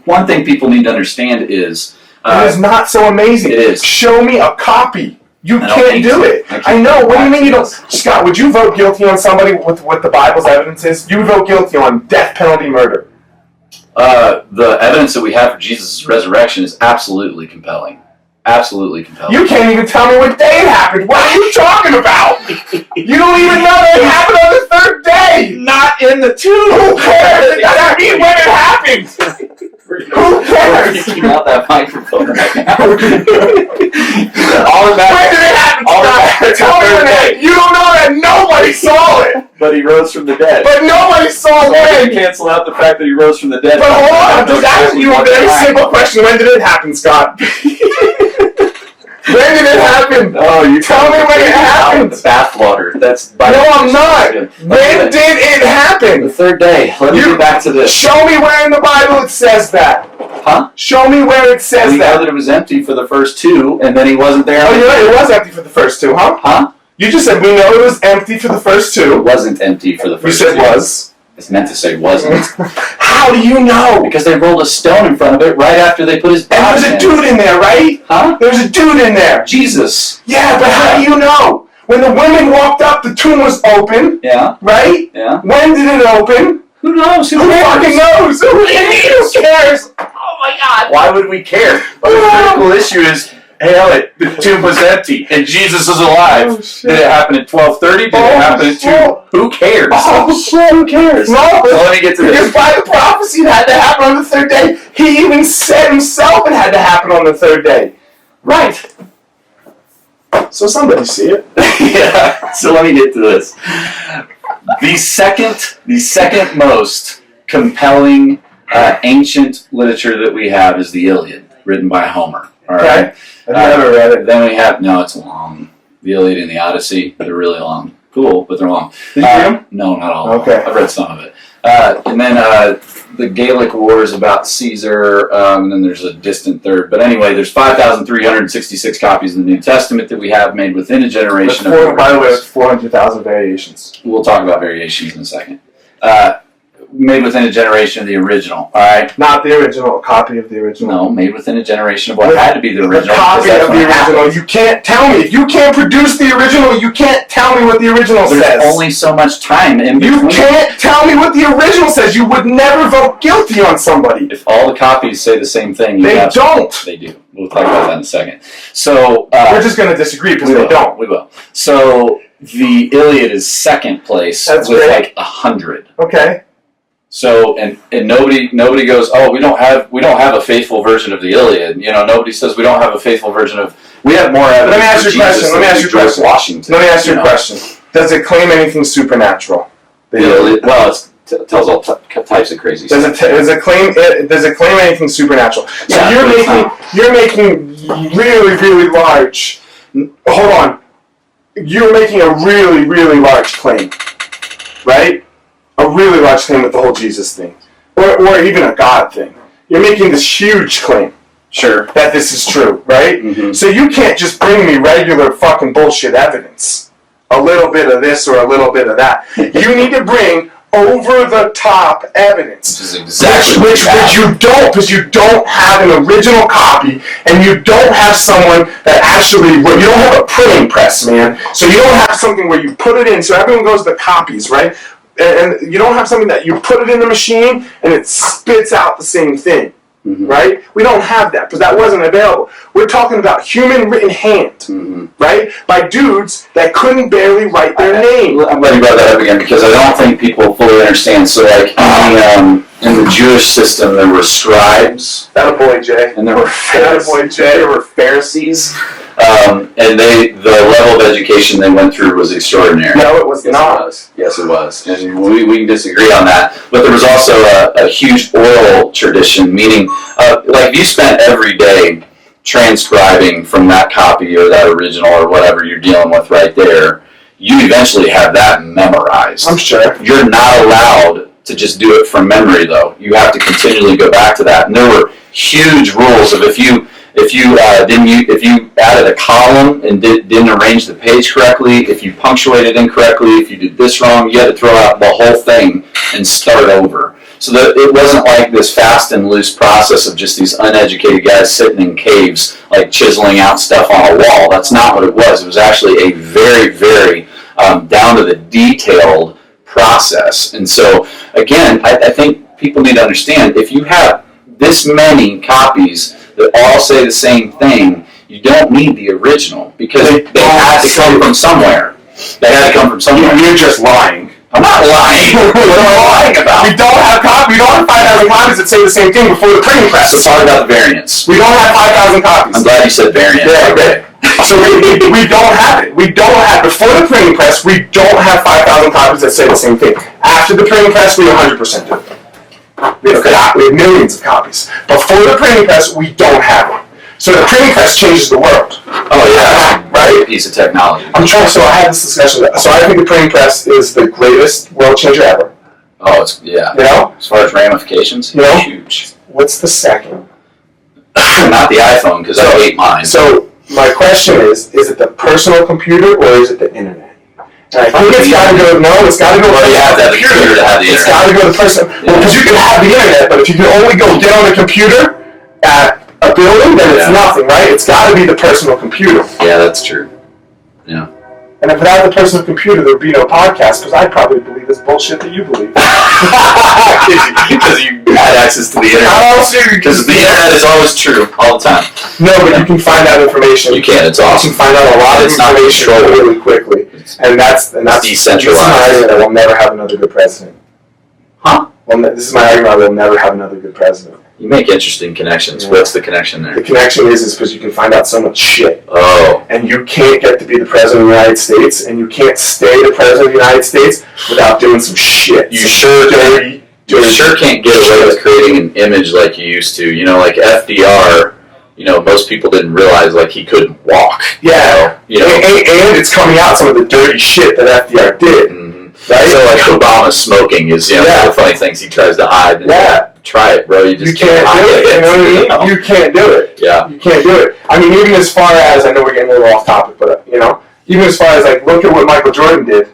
one thing people need to understand is it is not so amazing. It is. Show me a copy. You can't do it. I know. What do you mean you don't? Scott, would you vote guilty on somebody with what the Bible's evidence is? You would vote guilty on death penalty murder. The evidence that we have for Jesus' resurrection is absolutely compelling. Absolutely compelling. You can't even tell me what day it happened. What are you talking about? You don't even know that it happened on the third day. Not in the tomb. Who cares? It doesn't mean when it happened. Who cares? We're kicking out that microphone right now. When did it happen? Tell me when it happened. You don't know that. Nobody saw it. But he rose from the dead. But nobody saw when. Cancel out the fact that he rose from the dead. But hold on. I'm just asking you a very simple question. When did it happen, Scott? When did it happen? Oh, you tell me when it happened. The bathwater. That's no, I'm not. When did it happen? The third day. Let me get back to this. Show me where in the Bible it says that. Huh? Show me where it says we that. know that it was empty for the first two, and then he wasn't there. Oh, you're right. It was empty for the first two, huh? Huh? You just said we know it was empty for the first two. It wasn't empty for the first two. You said was. It's meant to say wasn't. How do you know? Because they rolled a stone in front of it right after they put his body in. And there's a dude in there, right? Huh? There's a dude in there. Jesus. Yeah, but how do you know? When the women walked up, the tomb was open. Yeah. Right? Yeah. When did it open? Who knows? Who fucking knows? Who cares? Oh my God. Why would we care? But the critical issue is, hey Elliot, the tomb was empty and Jesus is alive. Oh, shit. Did it happen at 12:30? Did it happen at 2? Who cares? Oh shit, who cares? No, so let me get to this. Because by the prophecy it had to happen on the third day. He even said himself it had to happen on the third day. Right. So somebody see it. Yeah. So let me get to this. The second most compelling ancient literature that we have is the Iliad, written by Homer. All right. I've never read it. Then we have it's long. The Iliad and the Odyssey, they're really long. Cool, but they're long. Did you read them? No, not all. Okay. I've read some of it. And then the Gaelic Wars about Caesar, and then there's a distant third. But anyway, there's 5,366 copies of the New Testament that we have made within a generation. By the way, it's 400,000 variations. We'll talk about variations in a second. Made within a generation of the original, all right? Not the original, a copy of the original. No, made within a generation of what had to be the original. A copy of the original. You can't tell me. If you can't produce the original, you can't tell me what the original says. There's only so much time in between. You can't tell me what the original says. You would never vote guilty on somebody. If all the copies say the same thing, they don't. They do. We'll talk about that in a second. So we're just going to disagree because they don't. We will. So the Iliad is second place. That's with great. like 100. Okay. So and nobody goes, oh, we don't have a faithful version of the Iliad. You know, nobody says we don't have a faithful version of. We have more evidence. Let me ask you a question. Let me ask you a question. Washington. Let me ask you a question. Does it claim anything supernatural? The Iliad. Well, it tells all types of crazy stuff. Does it claim anything supernatural? So yeah, you're making really large. Hold on. You're making a really large claim, right? A really large thing with the whole Jesus thing, or even a God thing. you're making this huge claim. Sure. That this is true, right? Mm-hmm. So you can't just bring me regular fucking bullshit evidence. A little bit of this or a little bit of that. You need to bring over-the-top evidence. Which is exactly which you don't, because you don't have an original copy, and you don't have someone that actually, you don't have a printing press, man. So you don't have something where you put it in, so everyone goes to the copies, right? And you don't have something that you put it in the machine, and it spits out the same thing. Mm-hmm. Right? We don't have that because that wasn't available. We're talking about human written hand, right? By dudes that couldn't barely write their name. I'm glad you brought that up again because I don't think people fully understand. So, like in the Jewish system, there were scribes. That a boy, Jay. And there were Pharisees. There were Pharisees. And the level of education they went through was extraordinary. No, it was not. Yes, it was. And we can disagree on that. But there was also a huge oral tradition, meaning, like, if you spent every day transcribing from that copy or that original or whatever you're dealing with right there, you eventually have that memorized. I'm sure. You're not allowed to just do it from memory, though. You have to continually go back to that. And there were huge rules of if you added a column and didn't arrange the page correctly, if you punctuated incorrectly, if you did this wrong, you had to throw out the whole thing and start over. So that it wasn't like this fast and loose process of just these uneducated guys sitting in caves, like chiseling out stuff on a wall. That's not what it was. It was actually a very, very down to the detailed process. And so, again, I think people need to understand, if you have this many copies that all say the same thing, you don't need the original because they had to come from somewhere. They had to come from somewhere. You're just lying. I'm not lying. What am I lying about? We don't have 5,000 copies that say the same thing before the printing press. So talk about the variants. We don't have 5,000 copies. I'm glad you said variant. Yeah, okay. So we don't have it. We don't have, before the printing press, we don't have 5,000 copies that say the same thing. After the printing press, we 100% do. We have millions of copies. Before the printing press, we don't have it. So the printing press changes the world. Oh yeah, right? Piece of technology. So I had this discussion. So I think the printing press is the greatest world changer ever. Oh, it's, yeah. You know? As far as ramifications, you know? Huge. What's the second? Not the iPhone, because I hate mine. So my question is it the personal computer or is it the internet? And I think it's got to go. No, it's got to go. Well, you have to have the computer to have the internet. It's got to go to the person. Well, because you can have the internet, but if you can only go get on the computer at a building, then it's nothing, right? It's got to be the personal computer. Yeah, that's true. Yeah. And if without the personal computer, there would be no podcast, because I probably believe this bullshit that you believe. Because you had access to the internet. Because the internet is always true, all the time. No, but you can find out information. You can, it's awesome. You can find out a lot of information really quickly. And that's decentralized. This is my argument that we'll never have another good president. Huh? Well, this is my argument that we'll never have another good president. You make interesting connections. Yeah. What's the connection there? The connection is because you can find out so much shit. Oh. And you can't get to be the president of the United States, and you can't stay the president of the United States without doing some shit. You sure can't get away with creating an image like you used to. You know, like FDR, you know, most people didn't realize, like, he couldn't walk. Yeah. You know? And it's coming out some of the dirty shit that FDR did. Mm-hmm. Right? So, like, Obama smoking is, you know, one of the funny things he tries to hide. Yeah. Try it, bro. You can't do it. You know what I mean? You can't do it. Yeah. You can't do it. I mean, even as far as, I know we're getting a little off topic, but, you know, even as far as, like, look at what Michael Jordan did,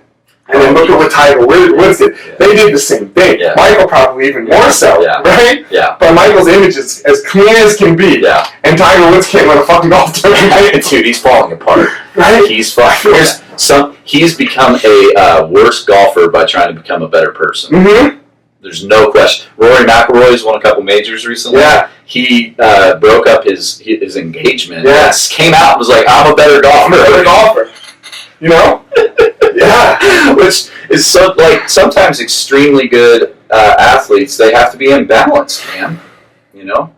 and then look at what Tiger Woods did. Yeah. They did the same thing. Yeah. Michael probably even more so, right? Yeah. But Michael's image is as clean as can be. Yeah. And Tiger Woods can't win a fucking golf tournament. Dude, he's falling apart. Right? He's falling. He's become a worse golfer by trying to become a better person. Mm-hmm. There's no question. Rory McIlroy's won a couple majors recently. Yeah. He broke up his engagement. Yes. Came out and was like, I'm a better golfer. You know? Yeah. Which is so, like, sometimes extremely good athletes, they have to be imbalanced, man. You know?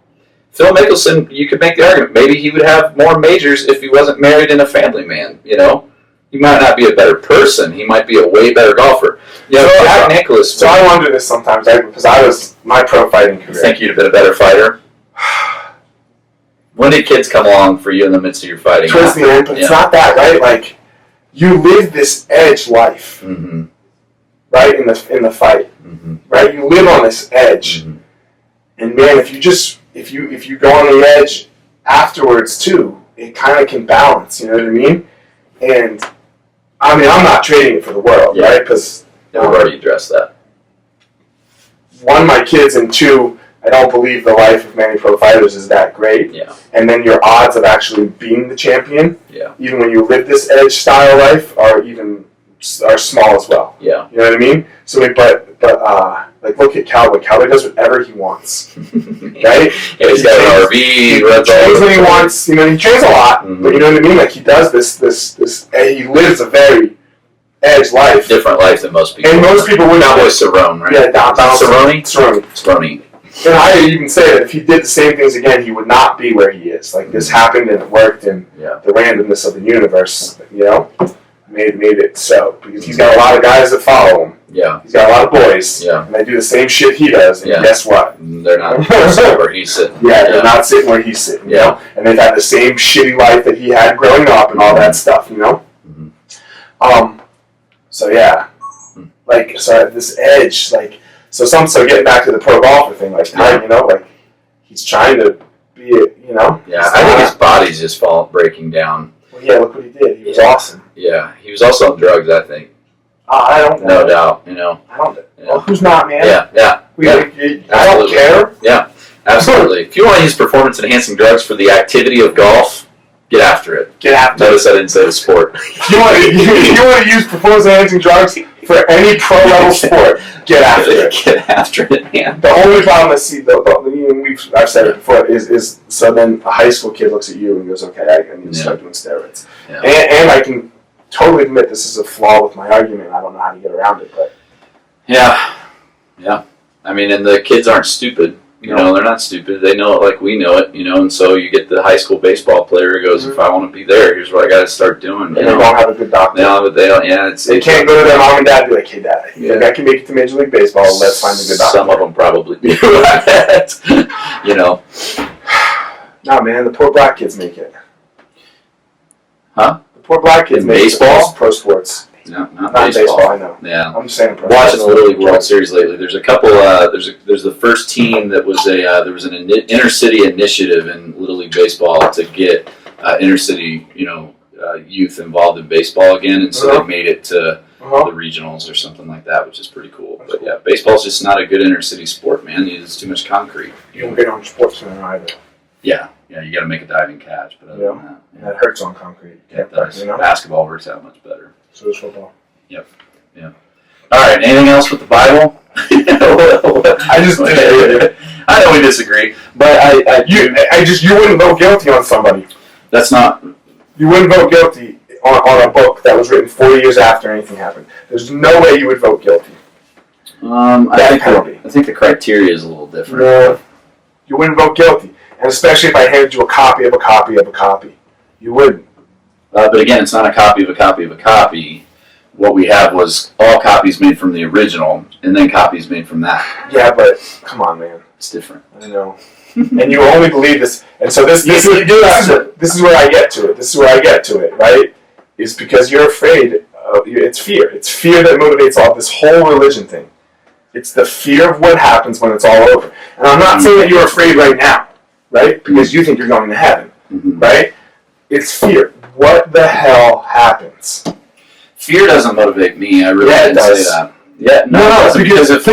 Phil Mickelson, you could make the argument, maybe he would have more majors if he wasn't married and a family man, you know? He might not be a better person. He might be a way better golfer. You know, Jack Nicklaus. So I wonder this sometimes, because my pro fighting career. You think you'd have been a better fighter? When did kids come along for you in the midst of your fighting? Towards the end, but it's not that, right? Like, you live this edge life, right? In the fight, right? You live on this edge, And man, if you go on the edge afterwards too, it kind of can balance. You know what I mean? And I mean, I'm not trading it for the world, right? Because we've already addressed that. One, my kids, and two, I don't believe the life of many pro fighters is that great. Yeah. And then your odds of actually being the champion, even when you live this edge style life, are small as well. Yeah. You know what I mean? So, like, look at Cowboy. Cowboy does whatever he wants, right? He's got an RV. He trains when he wants. You know, he trains a lot, but you know what I mean? Like, he does this. He lives a very edge life. Different life than most people. And most people would not. Cowboy Cerrone, right? Yeah, Cerrone. And I even say that if he did the same things again, he would not be where he is. Like, this happened and it worked, and the randomness of the universe, made it so. Because he's got a lot of guys that follow him. Yeah. He's got a lot of boys. Yeah. And they do the same shit he does. And guess what? They're not sitting where he's sitting. They're not sitting where he's sitting. You know? And they've had the same shitty life that he had growing up and all that stuff, you know? Mm-hmm. So this edge, like, so getting back to the pro golfer thing, like, you know, like, he's trying to be, you know? Yeah, I think his body's just breaking down. Well, yeah, look what he did. He was awesome. Yeah, he was also on drugs, I think. I don't know. No doubt, you know. I don't know. Well, who's not, man? Yeah. I don't care. Yeah, absolutely. If you want to use performance-enhancing drugs for the activity of golf, get after it. Notice I didn't say the sport. If you want to use performance-enhancing drugs for any pro-level sport, get after it. Get after it, man. The only problem I see, I've said it before, is so then a high school kid looks at you and goes, okay, I need to start doing steroids. Yeah. And I can totally admit this is a flaw with my argument. I don't know how to get around it, but... Yeah. I mean, and the kids aren't stupid. You know, they're not stupid. They know it like we know it, you know, and so you get the high school baseball player who goes, if I want to be there, here's what I got to start doing. And they don't have a good doctor. No, but they don't, they can't go to their mom and dad and be like, hey, Dad, I think I can make it to Major League Baseball. Let's find a good doctor. Some of them probably do. You know. No, man, the poor black kids make it. Huh? The poor black kids make baseball? Pro sports. No, not baseball. I know. Yeah, I'm just saying. Watching the Little League World Series lately, there's a couple. There's the first team that was there was an inner city initiative in Little League baseball to get inner city youth involved in baseball again, and so they made it to the regionals or something like that, which is pretty cool. But yeah, baseball's just not a good inner city sport, man. It's too much concrete. You don't get on sports center either. Yeah, you got to make a diving catch, but other than that, that hurts on concrete. It does. Basketball works out much better. So does football. Yep. Yeah. All right. Anything else with the Bible? I just I know we disagree, but you wouldn't vote guilty on somebody. That's not. You wouldn't vote guilty on a book that was written 40 years after anything happened. There's no way you would vote guilty. I think the criteria is a little different. No, you wouldn't vote guilty, and especially if I handed you a copy of a copy of a copy, you wouldn't. But again, it's not a copy of a copy of a copy. What we have was all copies made from the original, and then copies made from that. Yeah, but come on, man. It's different. I know. And you only believe this. And so this is where I get to it. This is where I get to it, right? Is because you're afraid. It's fear. It's fear that motivates all this whole religion thing. It's the fear of what happens when it's all over. And I'm not saying that you're afraid right now, right? Because you think you're going to heaven, right? It's fear. What the hell happens? Fear doesn't motivate me. I really didn't say that. Yeah, no, because if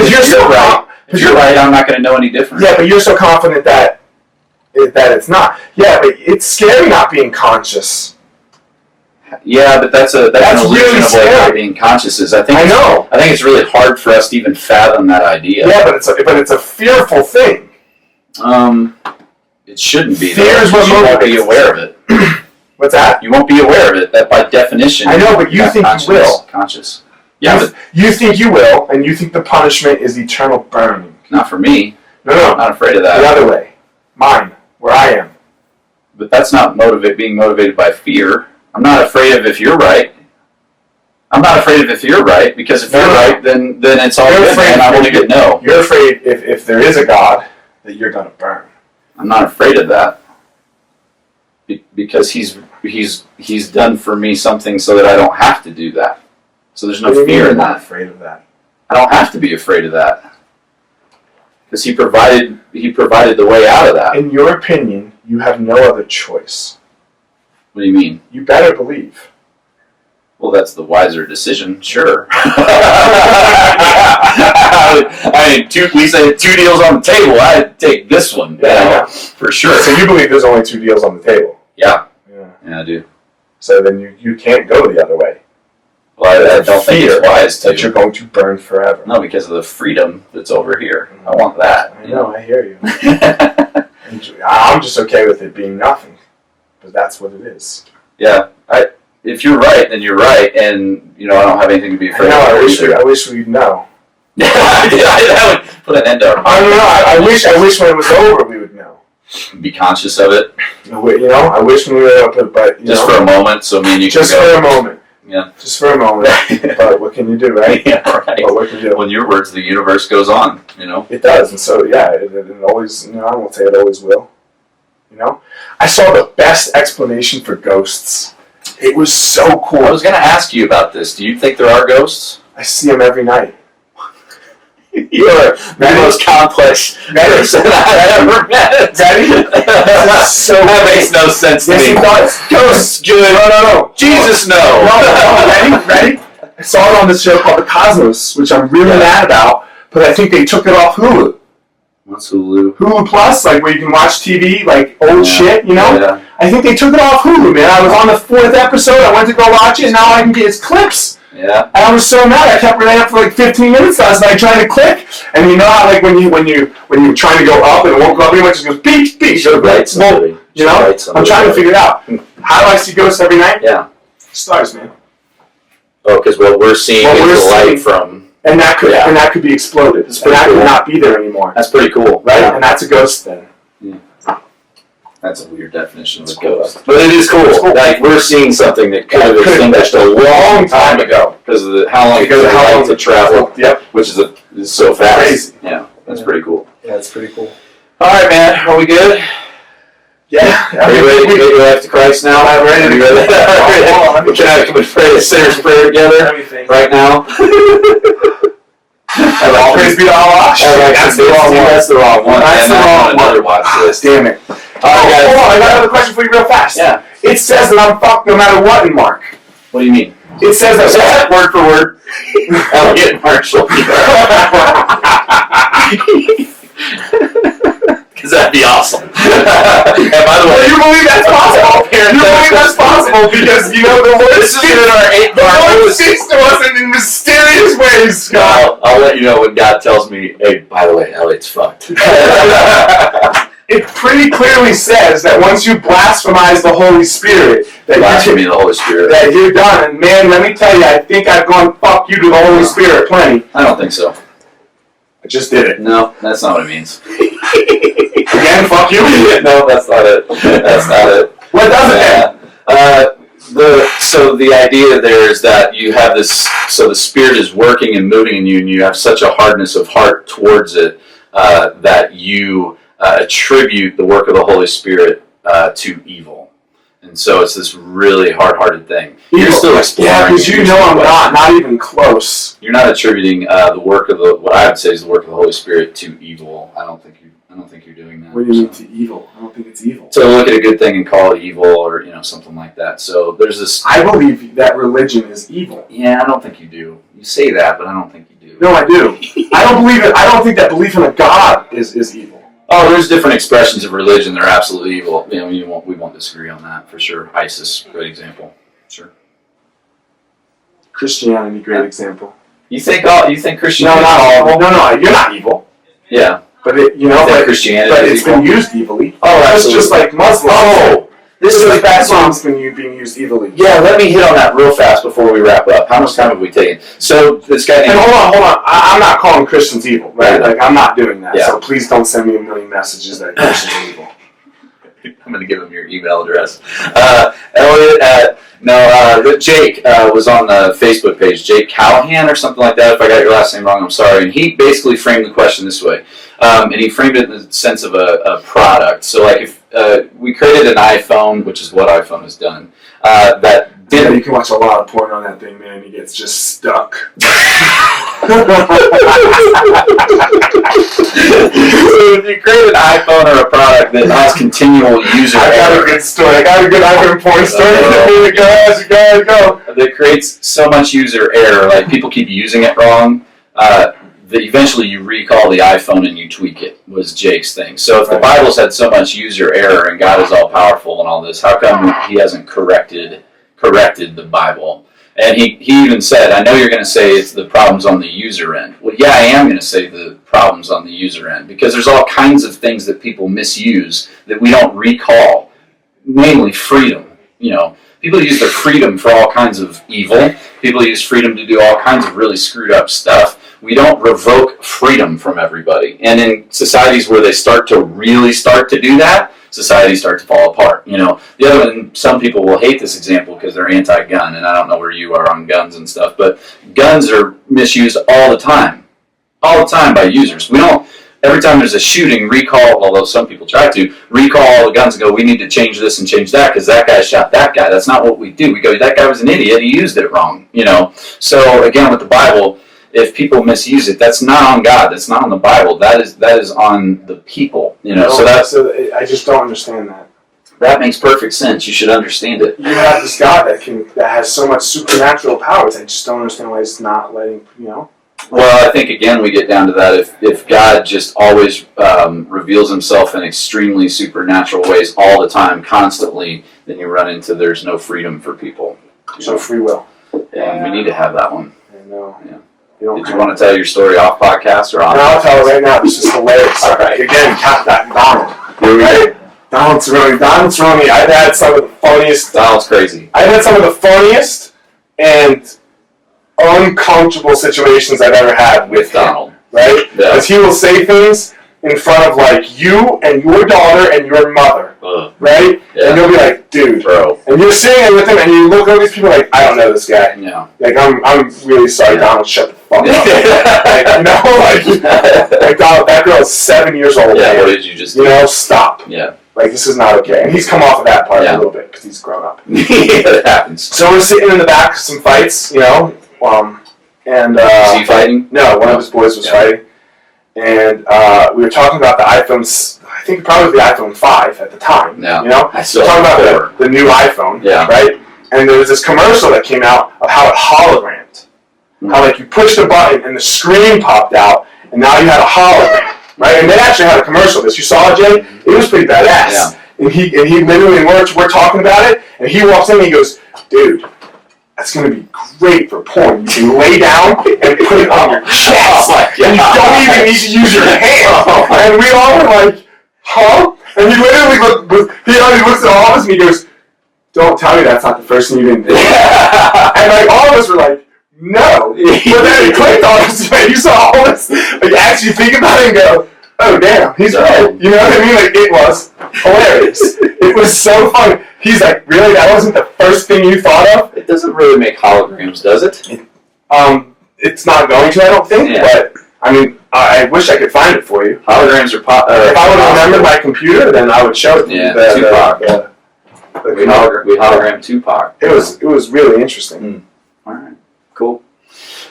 you're right, I'm not going to know any different. Yeah, but you're so confident that it's not. Yeah, but it's scary not being conscious. Yeah, but that's an illusion really of scary. what being conscious is. I know. I think it's really hard for us to even fathom that idea. Yeah, but it's a fearful thing. It shouldn't be. Fear is what motivates. You won't be aware of it. What's that? You won't be aware of it. That by definition. I know, but you think you will. Conscious. Yeah, you think you will, and you think the punishment is eternal burning. Not for me. No. I'm not afraid of that. The other way. Mine. Where I am. But that's not being motivated by fear. I'm not afraid of if you're right. I'm not afraid of if you're right, because if you're right, then it's all good, and I want to get no. You're afraid if there is a God, that you're going to burn. I'm not afraid of that. Because he's done for me something so that I don't have to do that. So there's no fear in that. I'm not afraid of that. I don't have to be afraid of that. Because he provided the way out of that. In your opinion, you have no other choice. What do you mean? You better believe. Well, that's the wiser decision, sure. I mean, we say 2 deals on the table. I'd take this one, for sure. So you believe there's only 2 deals on the table? Yeah, I do. So then you can't go the other way. Well, I don't think it's wise to. That you're going to burn forever. No, because of the freedom that's over here. I want that. I know, I hear you. I'm just okay with it being nothing. But that's what it is. Yeah, if you're right, then you're right, and I don't have anything to be afraid of. I wish we'd know. That would put an end to our. I don't know. I wish when it was over we would know. Be conscious of it. I wish when we were open, but just for a moment, so me and you just can go. for a moment. Yeah. Just for a moment. But what can you do, right? Yeah, right. But what can you do? When your words, the universe goes on. It does, and so it always. I won't say it always will. I saw the best explanation for ghosts. It was so cool. I was going to ask you about this. Do you think there are ghosts? I see them every night. You're the most complex person I've ever met. That makes no sense to me. Ghosts, good. No. Jesus, no. Ready? I saw it on this show called The Cosmos, which I'm really mad about, but I think they took it off Hulu. What's Hulu? Hulu Plus, like where you can watch TV, like old shit, Yeah. I think they took it off Hulu, man. I was on the 4th episode. I went to go watch it, and now I can get its clips. Yeah. And I was so mad. I kept running up for like 15 minutes last night trying to click. And you know how like when you're trying to go up and it won't go up anymore, it just goes beep beep. Right, somebody. I'm trying to figure it out. How do I see ghosts every night? Yeah. Stars, man. Oh, because what we're seeing is the light from. And that could be exploded. And that could not be there anymore. That's pretty cool, right? Yeah. And that's a ghost then. Yeah. That's a weird definition of a ghost. But it is cool. Like, we're seeing something that could have extinguished a long time ago because of how long it traveled. Yep. Which is so fast. Crazy. Yeah. That's pretty cool. Yeah, it's pretty cool. All right, man. Are we good? Yeah. Are you ready to give your life to Christ now? I'm ready to go. Can I come and pray a sinner's prayer together right now? Praise be to Allah. That's the wrong one. That's the wrong one. That's the wrong one. Another watch list. Damn it. Hold on, I got another question for you real fast. Yeah. It says that I'm fucked no matter what in Mark. What do you mean? It says that word for word. Elliot Marshall. Because that'd be awesome. And by the way, you believe that's possible? You believe that's possible because the Lord speaks to us in mysterious ways, Scott. I'll let you know when God tells me, hey, by the way, Elliot's fucked. It pretty clearly says that once you blasphemize the Holy Spirit, that you're done. And man, let me tell you, I think I've gone fuck you to the Holy Spirit plenty. I don't think so. I just did it. No, that's not what it means. Again, fuck you? No, that's not it. That's not it. What does it mean? So the idea there is that you have this, so the Spirit is working and moving in you, and you have such a hardness of heart towards it that you attribute the work of the Holy Spirit to evil. And so it's this really hard-hearted thing. You're still exploring. Yeah, because I'm not even close. You're not attributing the work of what I would say is the work of the Holy Spirit to evil. I don't think you're doing that. What do you mean to evil? I don't think it's evil. To look at a good thing and call it evil, or something like that. So there's this. I believe that religion is evil. Yeah, I don't think you do. You say that, but I don't think you do. No, I do. I don't believe it. I don't think that belief in a God is evil. Oh, there's different expressions of religion that are absolutely evil. We won't disagree on that for sure. ISIS, great example. Sure. Christianity, great example. You think Christianity? No, not all. No, you're not evil. Yeah. But Christianity, but it's been used evilly. Oh, that's just like Muslims. Oh, this is like Islam's being used evilly. Yeah, let me hit on that real fast before we wrap up. How much time have we taken? So this guy. And hold on. I'm not calling Christians evil, right? Yeah. Like I'm not doing that. Yeah. So please don't send me a million messages that Christians are evil. I'm going to give him your email address. Jake was on the Facebook page, Jake Callahan or something like that. If I got your last name wrong, I'm sorry. And he basically framed the question this way. And he framed it in the sense of a product. So like if we created an iPhone, which is what iPhone has done, that Yeah, you can watch a lot of porn on that thing, man. He gets just stuck. So if you create an iPhone or a product that has continual user I got a good story. I got a good iPhone porn story. Go. That creates so much user error. Like people keep using it wrong. That eventually you recall the iPhone and you tweak it. Was Jake's thing. So if the Bible's had so much user error and God is all powerful and all this, how come He hasn't corrected the Bible? And he even said, I know you're going to say it's the problems on the user end. Well, yeah, I am going to say the problems on the user end, because there's all kinds of things that people misuse that we don't recall, namely freedom. People use their freedom for all kinds of evil. People use freedom to do all kinds of really screwed up stuff. We don't revoke freedom from everybody. And in societies where they start to do that, societies start to fall apart. The other one, some people will hate this example because they're anti-gun, and I don't know where you are on guns and stuff, but guns are misused all the time by users. We don't, every time there's a shooting, recall, although some people try to, recall all the guns and go, we need to change this and change that because that guy shot that guy. That's not what we do. We go, that guy was an idiot, he used it wrong. So again, with the Bible, if people misuse it, that's not on God. That's not on the Bible. That is on the people. So I just don't understand that. That makes perfect sense. You should understand it. You have this God that has so much supernatural powers. I just don't understand why it's not letting. Well, I think again we get down to that. If God just always reveals Himself in extremely supernatural ways all the time, constantly, then you run into there's no freedom for people. So free will. Yeah, we need to have that one. I know. Yeah. Did you want to tell your story off podcast or on? No, I'll tell it right now. This is hilarious. All right. Again, Donald. Right? Donald's really. I've had some of the funniest. Donald's crazy. I've had some of the funniest and uncomfortable situations I've ever had with Donald. Right? Because he will say things in front of you and your daughter and your mother. Right? Yeah. And you'll be like, dude. Bro. And you're sitting there with him and you look at these people like, I don't know this guy. Yeah. I'm really sorry, Donald, shut the fuck up. Donald, that girl's 7 years old. Yeah, man. what did you just do? Stop. Yeah. This is not okay. And he's come off of that part a little bit because he's grown up. Yeah, that happens. So we're sitting in the back of some fights, and is he fighting? No, one of his boys was fighting. And we were talking about the iPhones. I think probably the iPhone 5 at the time. Yeah. I still talking about the new iPhone. Yeah. Right? And there was this commercial that came out of how it hologrammed. How you pushed a button and the screen popped out, and now you had a hologram. Right? And they actually had a commercial of this. You saw it, Jay? It was pretty badass. Yeah. And he literally, we're talking about it, and he walks in and he goes, dude, that's going to be great for porn. You can lay down and put it on your chest. And you don't even need to use your hand. And we all were like, huh? And he literally looks at all of us and he goes, don't tell me that's not the first thing you didn't do. And all of us were like, no. But then it clicked on us, and you saw all this, actually think about it and go, oh damn, he's right. You know what I mean? It was hilarious. It was so funny. He's like, really? That wasn't the first thing you thought of? It doesn't really make holograms, does it? It's not going to, I don't think. Yeah. But I wish I could find it for you. Holograms are if I would have remembered my computer, then I would show it to you. Yeah, Tupac. We hologram Tupac. It was really interesting. All right, cool.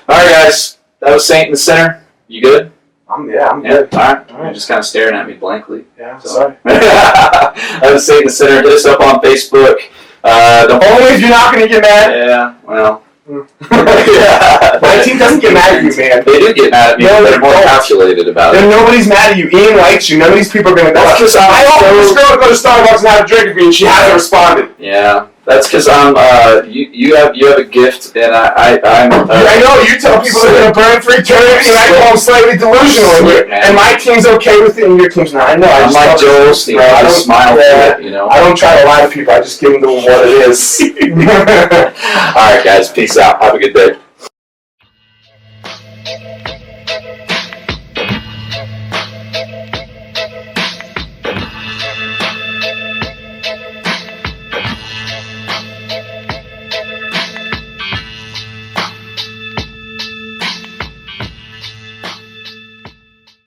All right, guys, that was Saint in the Center. You good? I'm good. All right. You're just kind of staring at me blankly. Yeah, sorry. That was Saint in the Center. Hit us up on Facebook. Only if you're not going to get mad. Yeah, well. My team doesn't get mad at you, man. They do get mad at me. No, they're more calculated about it. Then nobody's mad at you. Ian likes you. None of these people are going to go. I offered this girl to go to Starbucks and have a drink with me, and she hasn't responded. Yeah. That's because I'm. You have a gift, and I'm. I know you tell people they're gonna burn for eternity, and I call them slightly delusional. And my team's okay with it, and your team's not. I know. I'm like Joel Osteen. I don't smile for it, I don't try to lie to people. I just give them what it is. All right, guys. Peace out. Have a good day.